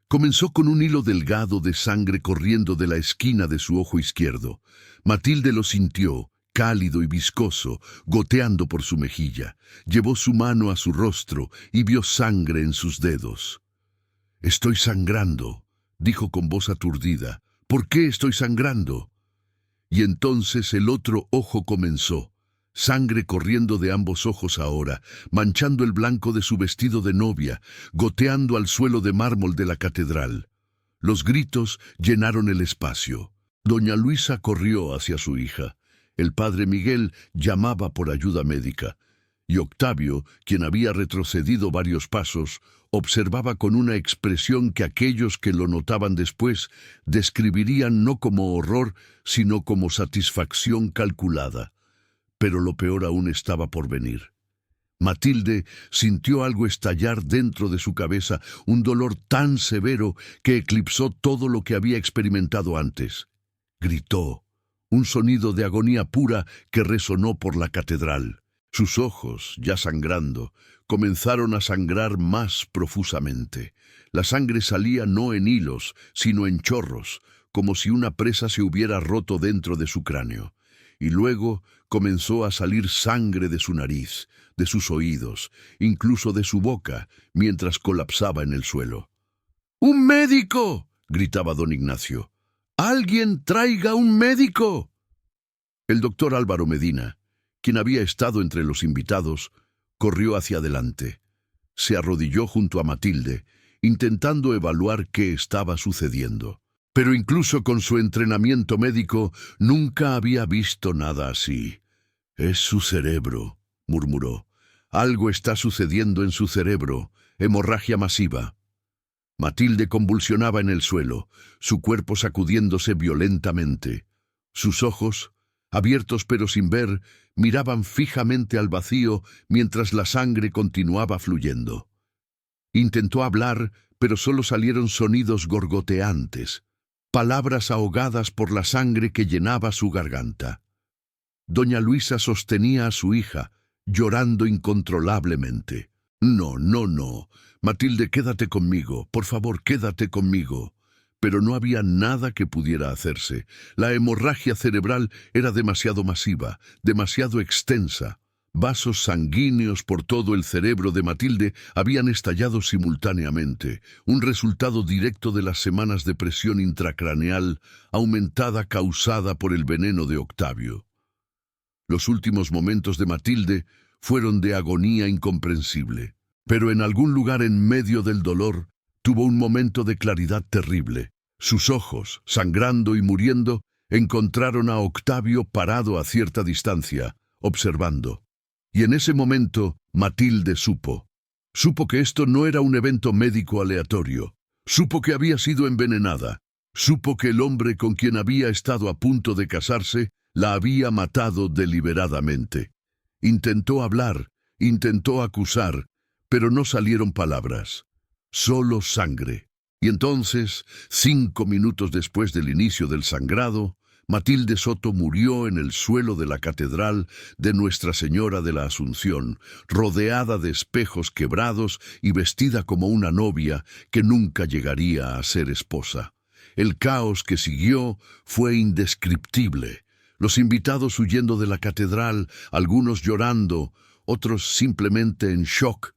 Comenzó con un hilo delgado de sangre corriendo de la esquina de su ojo izquierdo. Matilde lo sintió, cálido y viscoso, goteando por su mejilla. Llevó su mano a su rostro y vio sangre en sus dedos. «Estoy sangrando», dijo con voz aturdida. «¿Por qué estoy sangrando?». Y entonces el otro ojo comenzó. Sangre corriendo de ambos ojos ahora, manchando el blanco de su vestido de novia, goteando al suelo de mármol de la catedral. Los gritos llenaron el espacio. Doña Luisa corrió hacia su hija. El padre Miguel llamaba por ayuda médica. Y Octavio, quien había retrocedido varios pasos, observaba con una expresión que aquellos que lo notaban después describirían no como horror, sino como satisfacción calculada. Pero lo peor aún estaba por venir. Matilde sintió algo estallar dentro de su cabeza, un dolor tan severo que eclipsó todo lo que había experimentado antes. Gritó, un sonido de agonía pura que resonó por la catedral. Sus ojos, ya sangrando, comenzaron a sangrar más profusamente. La sangre salía no en hilos, sino en chorros, como si una presa se hubiera roto dentro de su cráneo. Y luego comenzó a salir sangre de su nariz, de sus oídos, incluso de su boca, mientras colapsaba en el suelo. «¡Un médico!», gritaba don Ignacio. «¡Alguien traiga un médico!». El doctor Álvaro Medina, quien había estado entre los invitados, corrió hacia adelante. Se arrodilló junto a Matilde, intentando evaluar qué estaba sucediendo. Pero incluso con su entrenamiento médico, nunca había visto nada así. «Es su cerebro», murmuró. «Algo está sucediendo en su cerebro, hemorragia masiva». Matilde convulsionaba en el suelo, su cuerpo sacudiéndose violentamente. Sus ojos, abiertos pero sin ver, miraban fijamente al vacío mientras la sangre continuaba fluyendo. Intentó hablar, pero solo salieron sonidos gorgoteantes, palabras ahogadas por la sangre que llenaba su garganta. Doña Luisa sostenía a su hija, llorando incontrolablemente. «No, no, no. Matilde, quédate conmigo. Por favor, quédate conmigo». Pero no había nada que pudiera hacerse. La hemorragia cerebral era demasiado masiva, demasiado extensa. Vasos sanguíneos por todo el cerebro de Matilde habían estallado simultáneamente, un resultado directo de las semanas de presión intracraneal aumentada causada por el veneno de Octavio. Los últimos momentos de Matilde fueron de agonía incomprensible, pero en algún lugar en medio del dolor tuvo un momento de claridad terrible. Sus ojos, sangrando y muriendo, encontraron a Octavio parado a cierta distancia, observando. Y en ese momento Matilde supo que esto no era un evento médico aleatorio. Supo que había sido envenenada. Supo que el hombre con quien había estado a punto de casarse la había matado deliberadamente. Intentó hablar, intentó acusar, pero no salieron palabras. Solo sangre. Y entonces, 5 minutos después del inicio del sangrado, Matilde Soto murió en el suelo de la catedral de Nuestra Señora de la Asunción, rodeada de espejos quebrados y vestida como una novia que nunca llegaría a ser esposa. El caos que siguió fue indescriptible. Los invitados huyendo de la catedral, algunos llorando, otros simplemente en shock.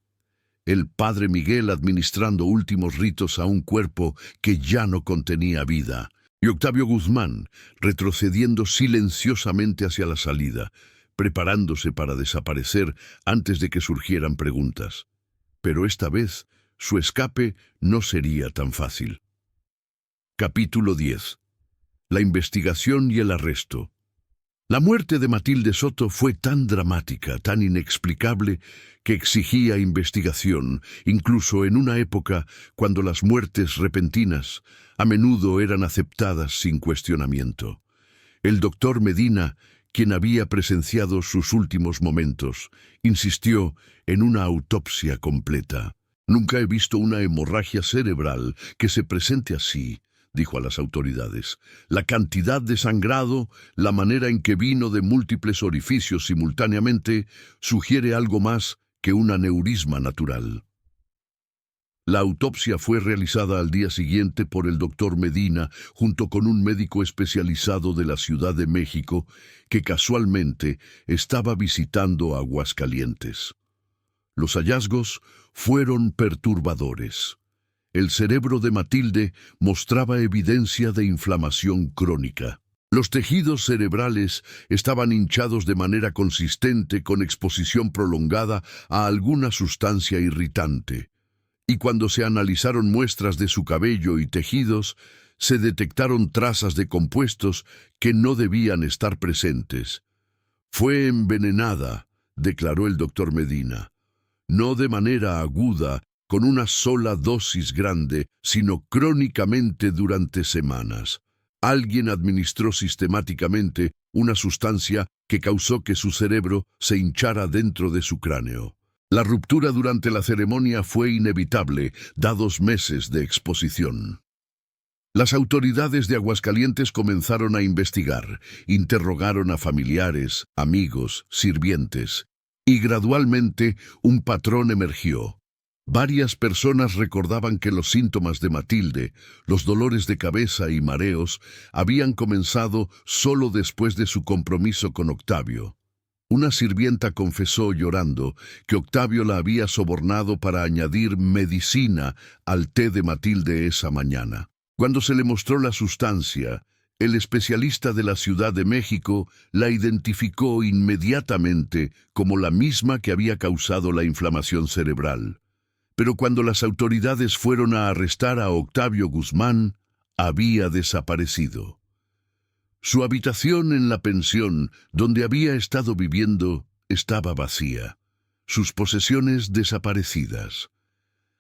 El padre Miguel administrando últimos ritos a un cuerpo que ya no contenía vida. Y Octavio Guzmán retrocediendo silenciosamente hacia la salida, preparándose para desaparecer antes de que surgieran preguntas. Pero esta vez su escape no sería tan fácil. Capítulo 10. La investigación y el arresto. La muerte de Matilde Soto fue tan dramática, tan inexplicable, que exigía investigación, incluso en una época cuando las muertes repentinas a menudo eran aceptadas sin cuestionamiento. El doctor Medina, quien había presenciado sus últimos momentos, insistió en una autopsia completa. «Nunca he visto una hemorragia cerebral que se presente así», dijo a las autoridades. «La cantidad de sangrado, la manera en que vino de múltiples orificios simultáneamente, sugiere algo más que un aneurisma natural». La autopsia fue realizada al día siguiente por el doctor Medina junto con un médico especializado de la Ciudad de México que casualmente estaba visitando Aguascalientes. Los hallazgos fueron perturbadores. El cerebro de Matilde mostraba evidencia de inflamación crónica. Los tejidos cerebrales estaban hinchados de manera consistente con exposición prolongada a alguna sustancia irritante. Y cuando se analizaron muestras de su cabello y tejidos, se detectaron trazas de compuestos que no debían estar presentes. «Fue envenenada», declaró el doctor Medina. «No de manera aguda, con una sola dosis grande, sino crónicamente durante semanas. Alguien administró sistemáticamente una sustancia que causó que su cerebro se hinchara dentro de su cráneo». La ruptura durante la ceremonia fue inevitable, dados meses de exposición. Las autoridades de Aguascalientes comenzaron a investigar, interrogaron a familiares, amigos, sirvientes, y gradualmente un patrón emergió. Varias personas recordaban que los síntomas de Matilde, los dolores de cabeza y mareos, habían comenzado solo después de su compromiso con Octavio. Una sirvienta confesó llorando que Octavio la había sobornado para añadir medicina al té de Matilde esa mañana. Cuando se le mostró la sustancia, el especialista de la Ciudad de México la identificó inmediatamente como la misma que había causado la inflamación cerebral. Pero cuando las autoridades fueron a arrestar a Octavio Guzmán, había desaparecido. Su habitación en la pensión donde había estado viviendo estaba vacía, sus posesiones desaparecidas.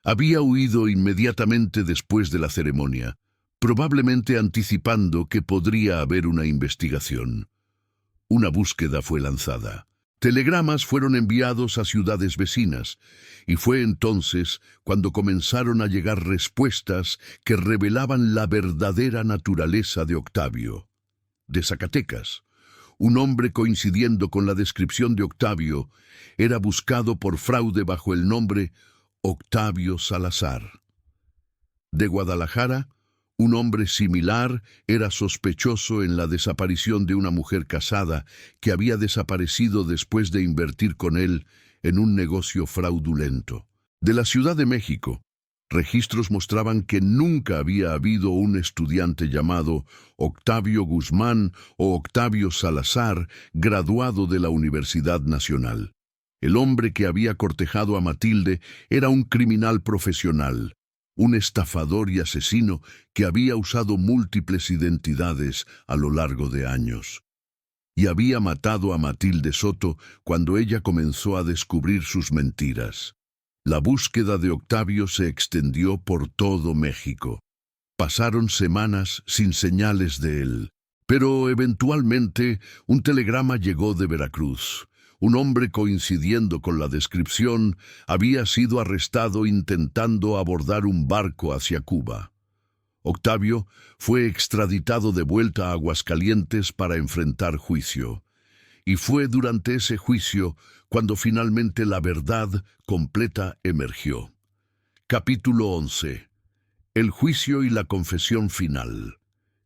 Había huido inmediatamente después de la ceremonia, probablemente anticipando que podría haber una investigación. Una búsqueda fue lanzada. Telegramas fueron enviados a ciudades vecinas, y fue entonces cuando comenzaron a llegar respuestas que revelaban la verdadera naturaleza de Octavio. De Zacatecas, un hombre coincidiendo con la descripción de Octavio era buscado por fraude bajo el nombre Octavio Salazar. De Guadalajara, un hombre similar era sospechoso en la desaparición de una mujer casada que había desaparecido después de invertir con él en un negocio fraudulento. De la Ciudad de México, registros mostraban que nunca había habido un estudiante llamado Octavio Guzmán o Octavio Salazar graduado de la Universidad Nacional. El hombre que había cortejado a Matilde era un criminal profesional, un estafador y asesino que había usado múltiples identidades a lo largo de años. Y había matado a Matilde Soto cuando ella comenzó a descubrir sus mentiras. La búsqueda de Octavio se extendió por todo México. Pasaron semanas sin señales de él, pero eventualmente un telegrama llegó de Veracruz. Un hombre coincidiendo con la descripción había sido arrestado intentando abordar un barco hacia Cuba. Octavio fue extraditado de vuelta a Aguascalientes para enfrentar juicio. Y fue durante ese juicio cuando finalmente la verdad completa emergió. Capítulo 11. El juicio y la confesión final.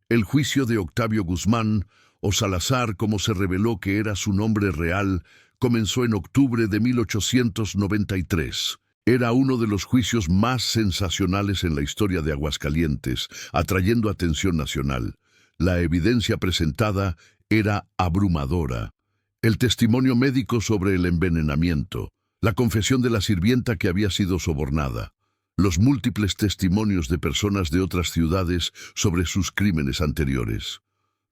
El juicio de Octavio Guzmán, o Salazar como se reveló que era su nombre real, comenzó en octubre de 1893. Era uno de los juicios más sensacionales en la historia de Aguascalientes, atrayendo atención nacional. La evidencia presentada era abrumadora. El testimonio médico sobre el envenenamiento, la confesión de la sirvienta que había sido sobornada, los múltiples testimonios de personas de otras ciudades sobre sus crímenes anteriores.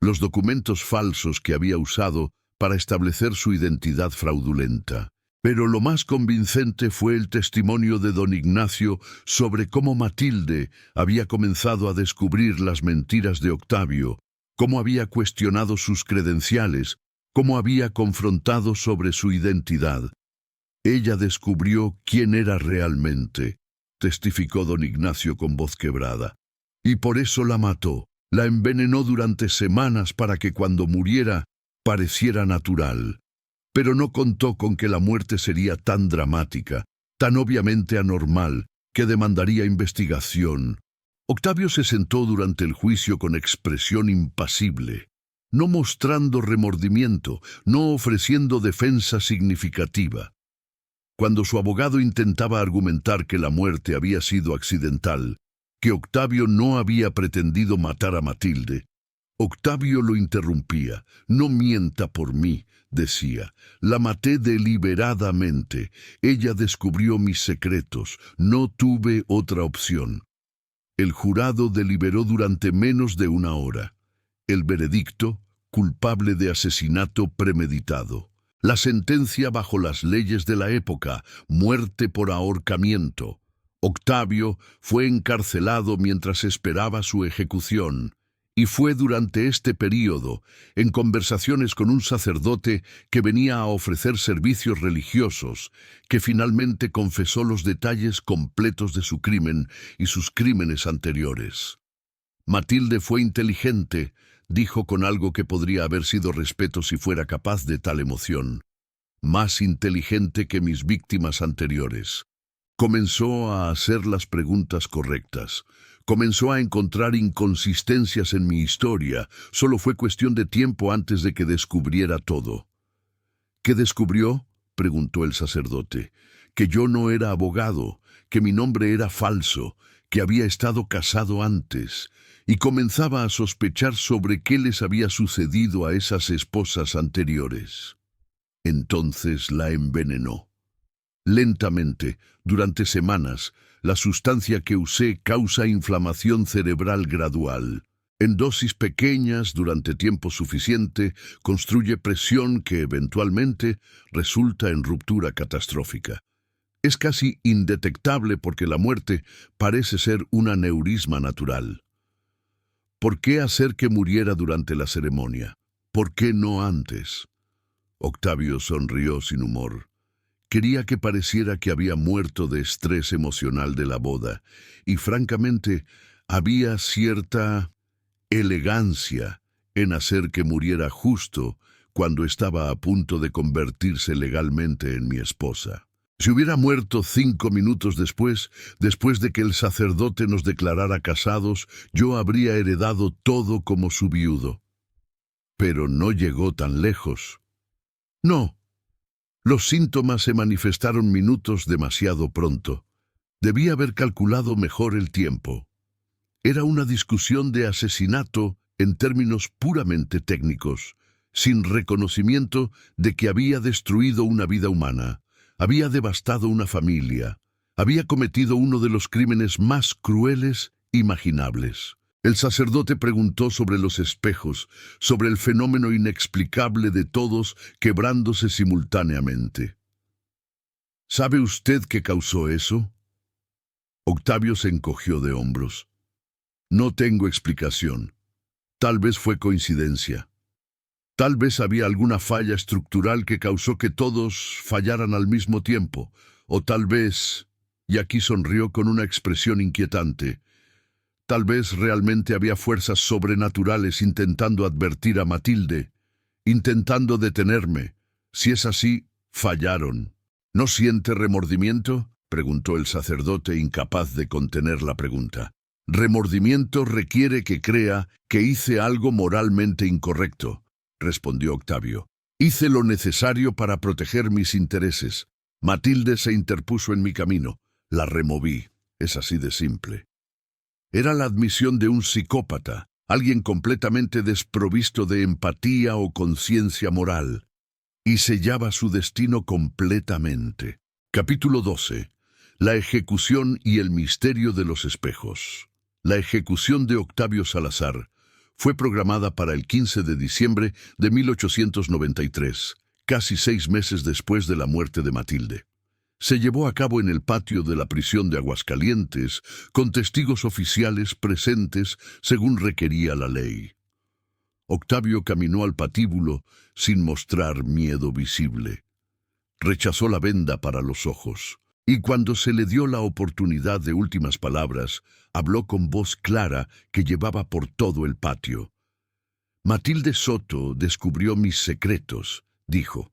los documentos falsos que había usado para establecer su identidad fraudulenta. Pero lo más convincente fue el testimonio de don Ignacio sobre cómo Matilde había comenzado a descubrir las mentiras de Octavio, cómo había cuestionado sus credenciales, cómo había confrontado sobre su identidad. Ella descubrió quién era realmente, testificó don Ignacio con voz quebrada. Y por eso la mató, la envenenó durante semanas para que cuando muriera pareciera natural. Pero no contó con que la muerte sería tan dramática, tan obviamente anormal, que demandaría investigación. Octavio se sentó durante el juicio con expresión impasible, no mostrando remordimiento, no ofreciendo defensa significativa. Cuando su abogado intentaba argumentar que la muerte había sido accidental, que Octavio no había pretendido matar a Matilde, Octavio lo interrumpía. «No mienta por mí», decía. «La maté deliberadamente. Ella descubrió mis secretos. No tuve otra opción». El jurado deliberó durante menos de una hora. El veredicto: culpable de asesinato premeditado. La sentencia bajo las leyes de la época: muerte por ahorcamiento. Octavio fue encarcelado mientras esperaba su ejecución. Y fue durante este período, en conversaciones con un sacerdote que venía a ofrecer servicios religiosos, que finalmente confesó los detalles completos de su crimen y sus crímenes anteriores. Matilde fue inteligente, dijo con algo que podría haber sido respeto si fuera capaz de tal emoción. Más inteligente que mis víctimas anteriores. Comenzó a hacer las preguntas correctas. Comenzó a encontrar inconsistencias en mi historia. Solo fue cuestión de tiempo antes de que descubriera todo. ¿Qué descubrió?, preguntó el sacerdote. Que yo no era abogado, que mi nombre era falso, que había estado casado antes, y comenzaba a sospechar sobre qué les había sucedido a esas esposas anteriores. Entonces la envenenó. Lentamente, durante semanas, la sustancia que usé causa inflamación cerebral gradual. En dosis pequeñas, durante tiempo suficiente, construye presión que eventualmente resulta en ruptura catastrófica. Es casi indetectable porque la muerte parece ser un aneurisma natural. ¿Por qué hacer que muriera durante la ceremonia? ¿Por qué no antes? Octavio sonrió sin humor. Quería que pareciera que había muerto de estrés emocional de la boda, y francamente había cierta elegancia en hacer que muriera justo cuando estaba a punto de convertirse legalmente en mi esposa. Si hubiera muerto 5 minutos después de que el sacerdote nos declarara casados, yo habría heredado todo como su viudo. Pero no llegó tan lejos. No. Los síntomas se manifestaron minutos demasiado pronto. Debía haber calculado mejor el tiempo. Era una discusión de asesinato en términos puramente técnicos, sin reconocimiento de que había destruido una vida humana, había devastado una familia, había cometido uno de los crímenes más crueles imaginables. El sacerdote preguntó sobre los espejos, sobre el fenómeno inexplicable de todos quebrándose simultáneamente. ¿Sabe usted qué causó eso? Octavio se encogió de hombros. No tengo explicación. Tal vez fue coincidencia. Tal vez había alguna falla estructural que causó que todos fallaran al mismo tiempo. O tal vez, y aquí sonrió con una expresión inquietante, tal vez realmente había fuerzas sobrenaturales intentando advertir a Matilde, intentando detenerme. Si es así, fallaron. ¿No siente remordimiento?, preguntó el sacerdote, incapaz de contener la pregunta. Remordimiento requiere que crea que hice algo moralmente incorrecto, respondió Octavio. Hice lo necesario para proteger mis intereses. Matilde se interpuso en mi camino. La removí. Es así de simple. Era la admisión de un psicópata, alguien completamente desprovisto de empatía o conciencia moral, y sellaba su destino completamente. Capítulo 12. La ejecución y el misterio de los espejos. La ejecución de Octavio Salazar fue programada para el 15 de diciembre de 1893, casi 6 meses después de la muerte de Matilde. Se llevó a cabo en el patio de la prisión de Aguascalientes, con testigos oficiales presentes según requería la ley. Octavio caminó al patíbulo sin mostrar miedo visible. Rechazó la venda para los ojos, y cuando se le dio la oportunidad de últimas palabras, habló con voz clara que llevaba por todo el patio. Matilde Soto descubrió mis secretos, dijo.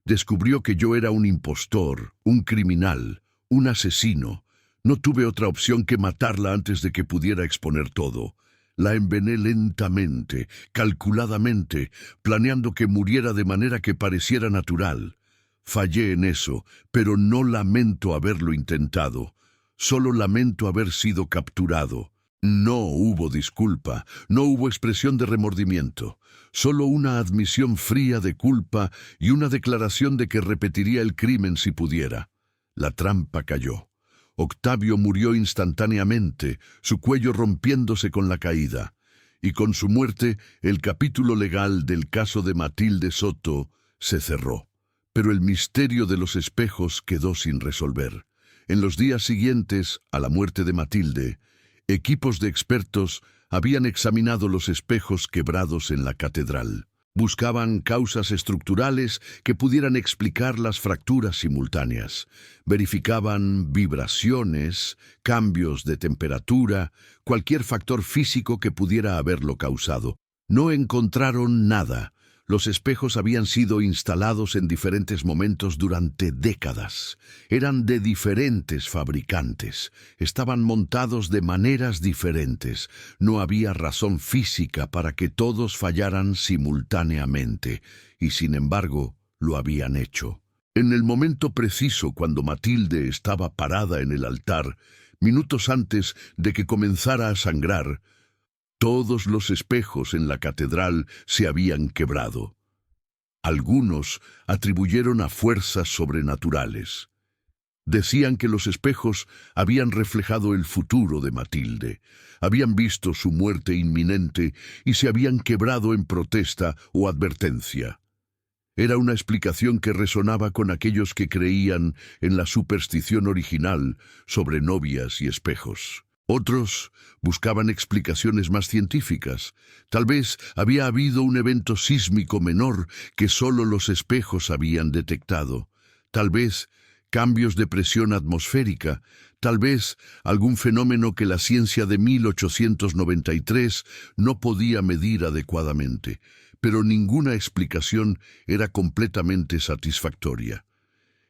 Descubrió que yo era un impostor, un criminal, un asesino. No tuve otra opción que matarla antes de que pudiera exponer todo. La envenené lentamente, calculadamente, planeando que muriera de manera que pareciera natural. Fallé en eso, pero no lamento haberlo intentado. Solo lamento haber sido capturado. No hubo disculpa, no hubo expresión de remordimiento. Solo una admisión fría de culpa y una declaración de que repetiría el crimen si pudiera. La trampa cayó. Octavio murió instantáneamente, su cuello rompiéndose con la caída. Y con su muerte, el capítulo legal del caso de Matilde Soto se cerró. Pero el misterio de los espejos quedó sin resolver. En los días siguientes a la muerte de Matilde, equipos de expertos habían examinado los espejos quebrados en la catedral. Buscaban causas estructurales que pudieran explicar las fracturas simultáneas. Verificaban vibraciones, cambios de temperatura, cualquier factor físico que pudiera haberlo causado. No encontraron nada. Los espejos habían sido instalados en diferentes momentos durante décadas. Eran de diferentes fabricantes. Estaban montados de maneras diferentes. No había razón física para que todos fallaran simultáneamente. Y sin embargo, lo habían hecho. En el momento preciso cuando Matilde estaba parada en el altar, minutos antes de que comenzara a sangrar, todos los espejos en la catedral se habían quebrado. Algunos atribuyeron a fuerzas sobrenaturales. Decían que los espejos habían reflejado el futuro de Matilde, habían visto su muerte inminente y se habían quebrado en protesta o advertencia. Era una explicación que resonaba con aquellos que creían en la superstición original sobre novias y espejos. Otros buscaban explicaciones más científicas. Tal vez había habido un evento sísmico menor que solo los espejos habían detectado. Tal vez cambios de presión atmosférica. Tal vez algún fenómeno que la ciencia de 1893 no podía medir adecuadamente. Pero ninguna explicación era completamente satisfactoria.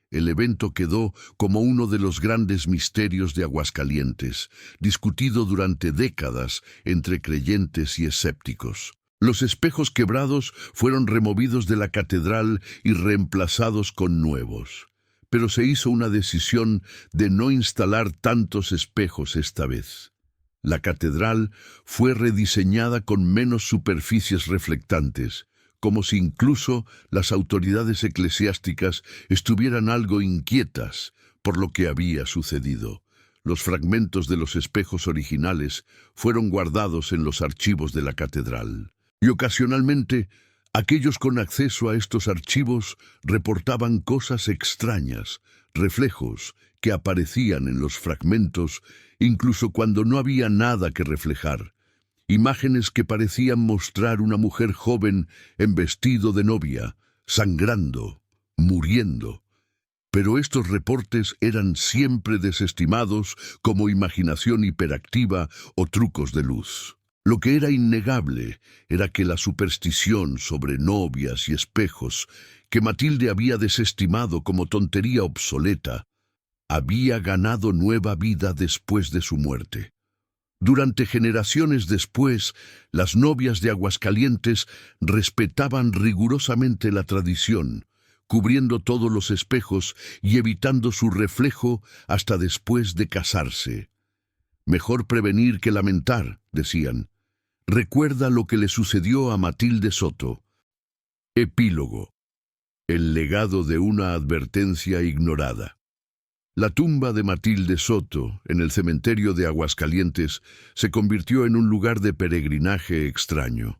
El evento quedó como uno de los grandes misterios de Aguascalientes, discutido durante décadas entre creyentes y escépticos. Los espejos quebrados fueron removidos de la catedral y reemplazados con nuevos. Pero se hizo una decisión de no instalar tantos espejos esta vez. La catedral fue rediseñada con menos superficies reflectantes, como si incluso las autoridades eclesiásticas estuvieran algo inquietas por lo que había sucedido. Los fragmentos de los espejos originales fueron guardados en los archivos de la catedral. Y ocasionalmente, aquellos con acceso a estos archivos reportaban cosas extrañas, reflejos que aparecían en los fragmentos incluso cuando no había nada que reflejar. Imágenes que parecían mostrar una mujer joven en vestido de novia, sangrando, muriendo. Pero estos reportes eran siempre desestimados como imaginación hiperactiva o trucos de luz. Lo que era innegable era que la superstición sobre novias y espejos, que Matilde había desestimado como tontería obsoleta, había ganado nueva vida después de su muerte. Durante generaciones después, las novias de Aguascalientes respetaban rigurosamente la tradición, cubriendo todos los espejos y evitando su reflejo hasta después de casarse. Mejor prevenir que lamentar, decían. Recuerda lo que le sucedió a Matilde Soto. Epílogo. El legado de una advertencia ignorada. La tumba de Matilde Soto, en el cementerio de Aguascalientes, se convirtió en un lugar de peregrinaje extraño.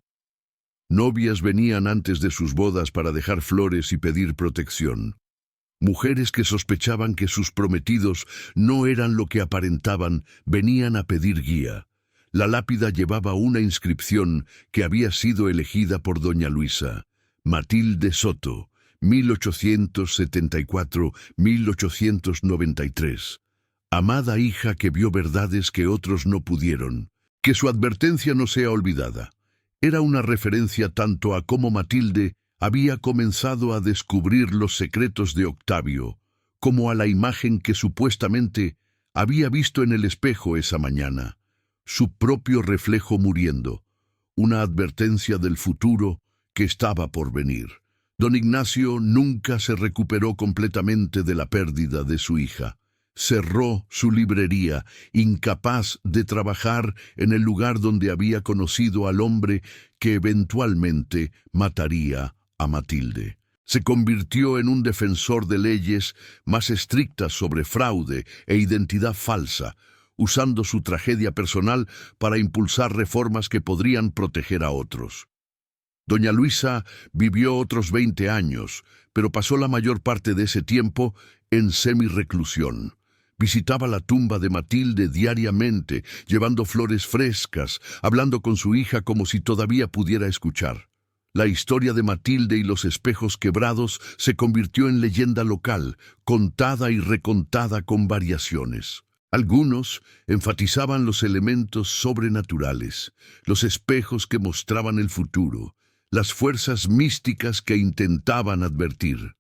Novias venían antes de sus bodas para dejar flores y pedir protección. Mujeres que sospechaban que sus prometidos no eran lo que aparentaban, venían a pedir guía. La lápida llevaba una inscripción que había sido elegida por doña Luisa: Matilde Soto, 1874-1893. Amada hija que vio verdades que otros no pudieron. Que su advertencia no sea olvidada. Era una referencia tanto a cómo Matilde había comenzado a descubrir los secretos de Octavio, como a la imagen que supuestamente había visto en el espejo esa mañana, su propio reflejo muriendo, una advertencia del futuro que estaba por venir. Don Ignacio nunca se recuperó completamente de la pérdida de su hija. Cerró su librería, incapaz de trabajar en el lugar donde había conocido al hombre que eventualmente mataría a Matilde. Se convirtió en un defensor de leyes más estrictas sobre fraude e identidad falsa, usando su tragedia personal para impulsar reformas que podrían proteger a otros. Doña Luisa vivió otros 20 años, pero pasó la mayor parte de ese tiempo en semirreclusión. Visitaba la tumba de Matilde diariamente, llevando flores frescas, hablando con su hija como si todavía pudiera escuchar. La historia de Matilde y los espejos quebrados se convirtió en leyenda local, contada y recontada con variaciones. Algunos enfatizaban los elementos sobrenaturales, los espejos que mostraban el futuro, las fuerzas místicas que intentaban advertir.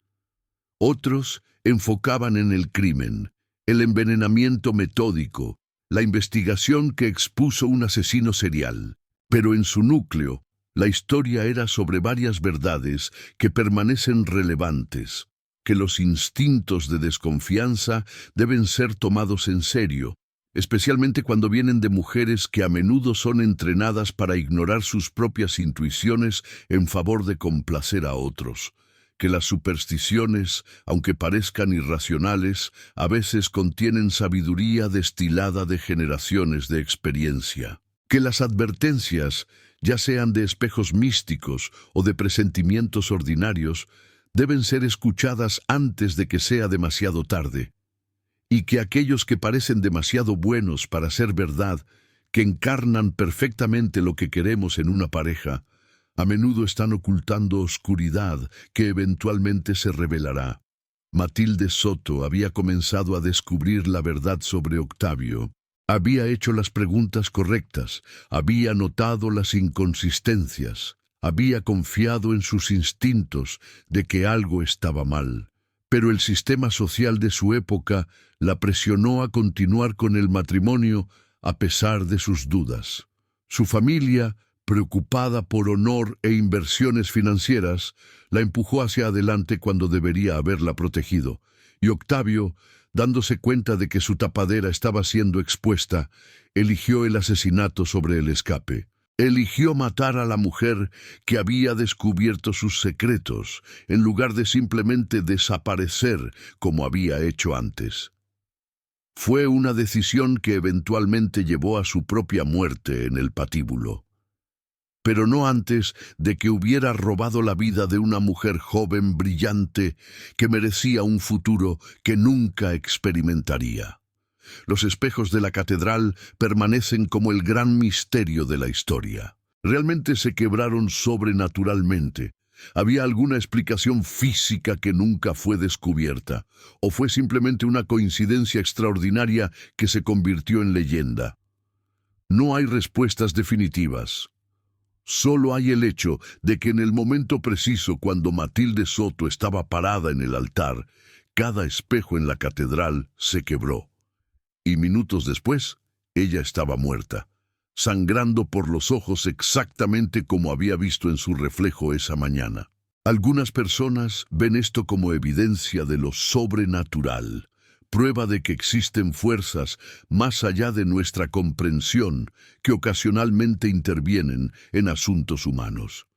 Otros enfocaban en el crimen, el envenenamiento metódico, la investigación que expuso un asesino serial. Pero en su núcleo, la historia era sobre varias verdades que permanecen relevantes, que los instintos de desconfianza deben ser tomados en serio, especialmente cuando vienen de mujeres que a menudo son entrenadas para ignorar sus propias intuiciones en favor de complacer a otros. Que las supersticiones, aunque parezcan irracionales, a veces contienen sabiduría destilada de generaciones de experiencia. Que las advertencias, ya sean de espejos místicos o de presentimientos ordinarios, deben ser escuchadas antes de que sea demasiado tarde. Y que aquellos que parecen demasiado buenos para ser verdad, que encarnan perfectamente lo que queremos en una pareja, a menudo están ocultando oscuridad que eventualmente se revelará. Matilde Soto había comenzado a descubrir la verdad sobre Octavio. Había hecho las preguntas correctas, había notado las inconsistencias, había confiado en sus instintos de que algo estaba mal. Pero el sistema social de su época la presionó a continuar con el matrimonio a pesar de sus dudas. Su familia, preocupada por honor e inversiones financieras, la empujó hacia adelante cuando debería haberla protegido, y Octavio, dándose cuenta de que su tapadera estaba siendo expuesta, eligió el asesinato sobre el escape. Eligió matar a la mujer que había descubierto sus secretos, en lugar de simplemente desaparecer como había hecho antes. Fue una decisión que eventualmente llevó a su propia muerte en el patíbulo. Pero no antes de que hubiera robado la vida de una mujer joven, brillante, que merecía un futuro que nunca experimentaría. Los espejos de la catedral permanecen como el gran misterio de la historia. ¿Realmente se quebraron sobrenaturalmente? ¿Había alguna explicación física que nunca fue descubierta? ¿O fue simplemente una coincidencia extraordinaria que se convirtió en leyenda? No hay respuestas definitivas. Solo hay el hecho de que en el momento preciso cuando Matilde Soto estaba parada en el altar, cada espejo en la catedral se quebró. Y minutos después, ella estaba muerta, sangrando por los ojos exactamente como había visto en su reflejo esa mañana. Algunas personas ven esto como evidencia de lo sobrenatural, prueba de que existen fuerzas más allá de nuestra comprensión que ocasionalmente intervienen en asuntos humanos.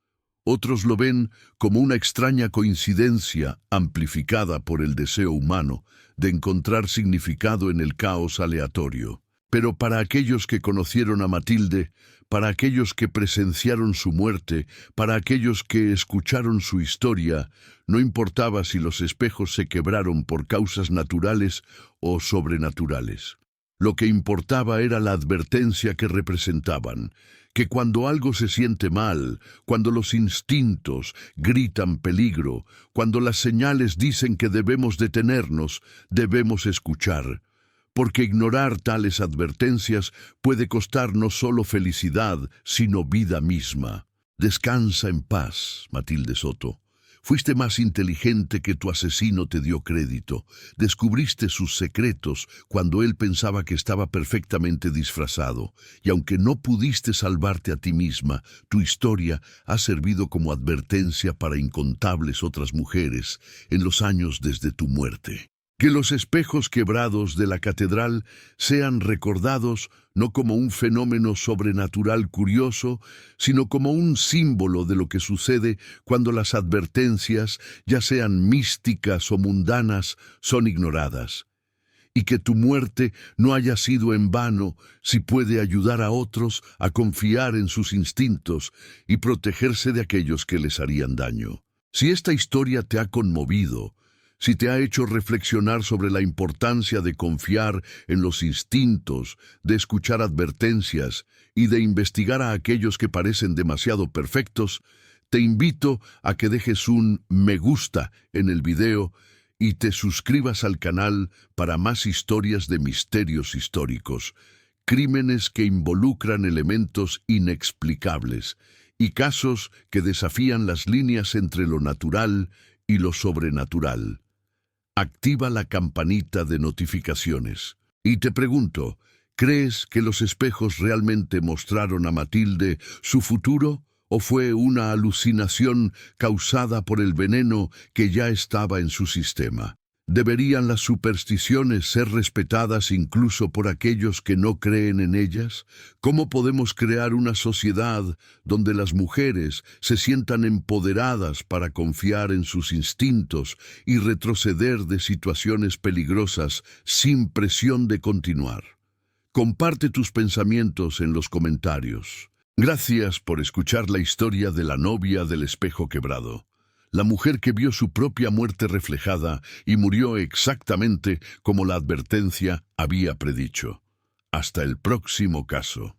Otros lo ven como una extraña coincidencia amplificada por el deseo humano de encontrar significado en el caos aleatorio. Pero para aquellos que conocieron a Matilde, para aquellos que presenciaron su muerte, para aquellos que escucharon su historia, no importaba si los espejos se quebraron por causas naturales o sobrenaturales. Lo que importaba era la advertencia que representaban, que cuando algo se siente mal, cuando los instintos gritan peligro, cuando las señales dicen que debemos detenernos, debemos escuchar. Porque ignorar tales advertencias puede costar no solo felicidad, sino vida misma. Descansa en paz, Matilde Soto. Fuiste más inteligente que tu asesino te dio crédito. Descubriste sus secretos cuando él pensaba que estaba perfectamente disfrazado. Y aunque no pudiste salvarte a ti misma, tu historia ha servido como advertencia para incontables otras mujeres en los años desde tu muerte. Que los espejos quebrados de la catedral sean recordados no como un fenómeno sobrenatural curioso, sino como un símbolo de lo que sucede cuando las advertencias, ya sean místicas o mundanas, son ignoradas. Y que tu muerte no haya sido en vano si puede ayudar a otros a confiar en sus instintos y protegerse de aquellos que les harían daño. Si esta historia te ha conmovido, si te ha hecho reflexionar sobre la importancia de confiar en los instintos, de escuchar advertencias y de investigar a aquellos que parecen demasiado perfectos, te invito a que dejes un me gusta en el video y te suscribas al canal para más historias de misterios históricos, crímenes que involucran elementos inexplicables y casos que desafían las líneas entre lo natural y lo sobrenatural. Activa la campanita de notificaciones. Y te pregunto, ¿crees que los espejos realmente mostraron a Matilde su futuro o fue una alucinación causada por el veneno que ya estaba en su sistema? ¿Deberían las supersticiones ser respetadas incluso por aquellos que no creen en ellas? ¿Cómo podemos crear una sociedad donde las mujeres se sientan empoderadas para confiar en sus instintos y retroceder de situaciones peligrosas sin presión de continuar? Comparte tus pensamientos en los comentarios. Gracias por escuchar la historia de la novia del espejo quebrado. La mujer que vio su propia muerte reflejada y murió exactamente como la advertencia había predicho. Hasta el próximo caso.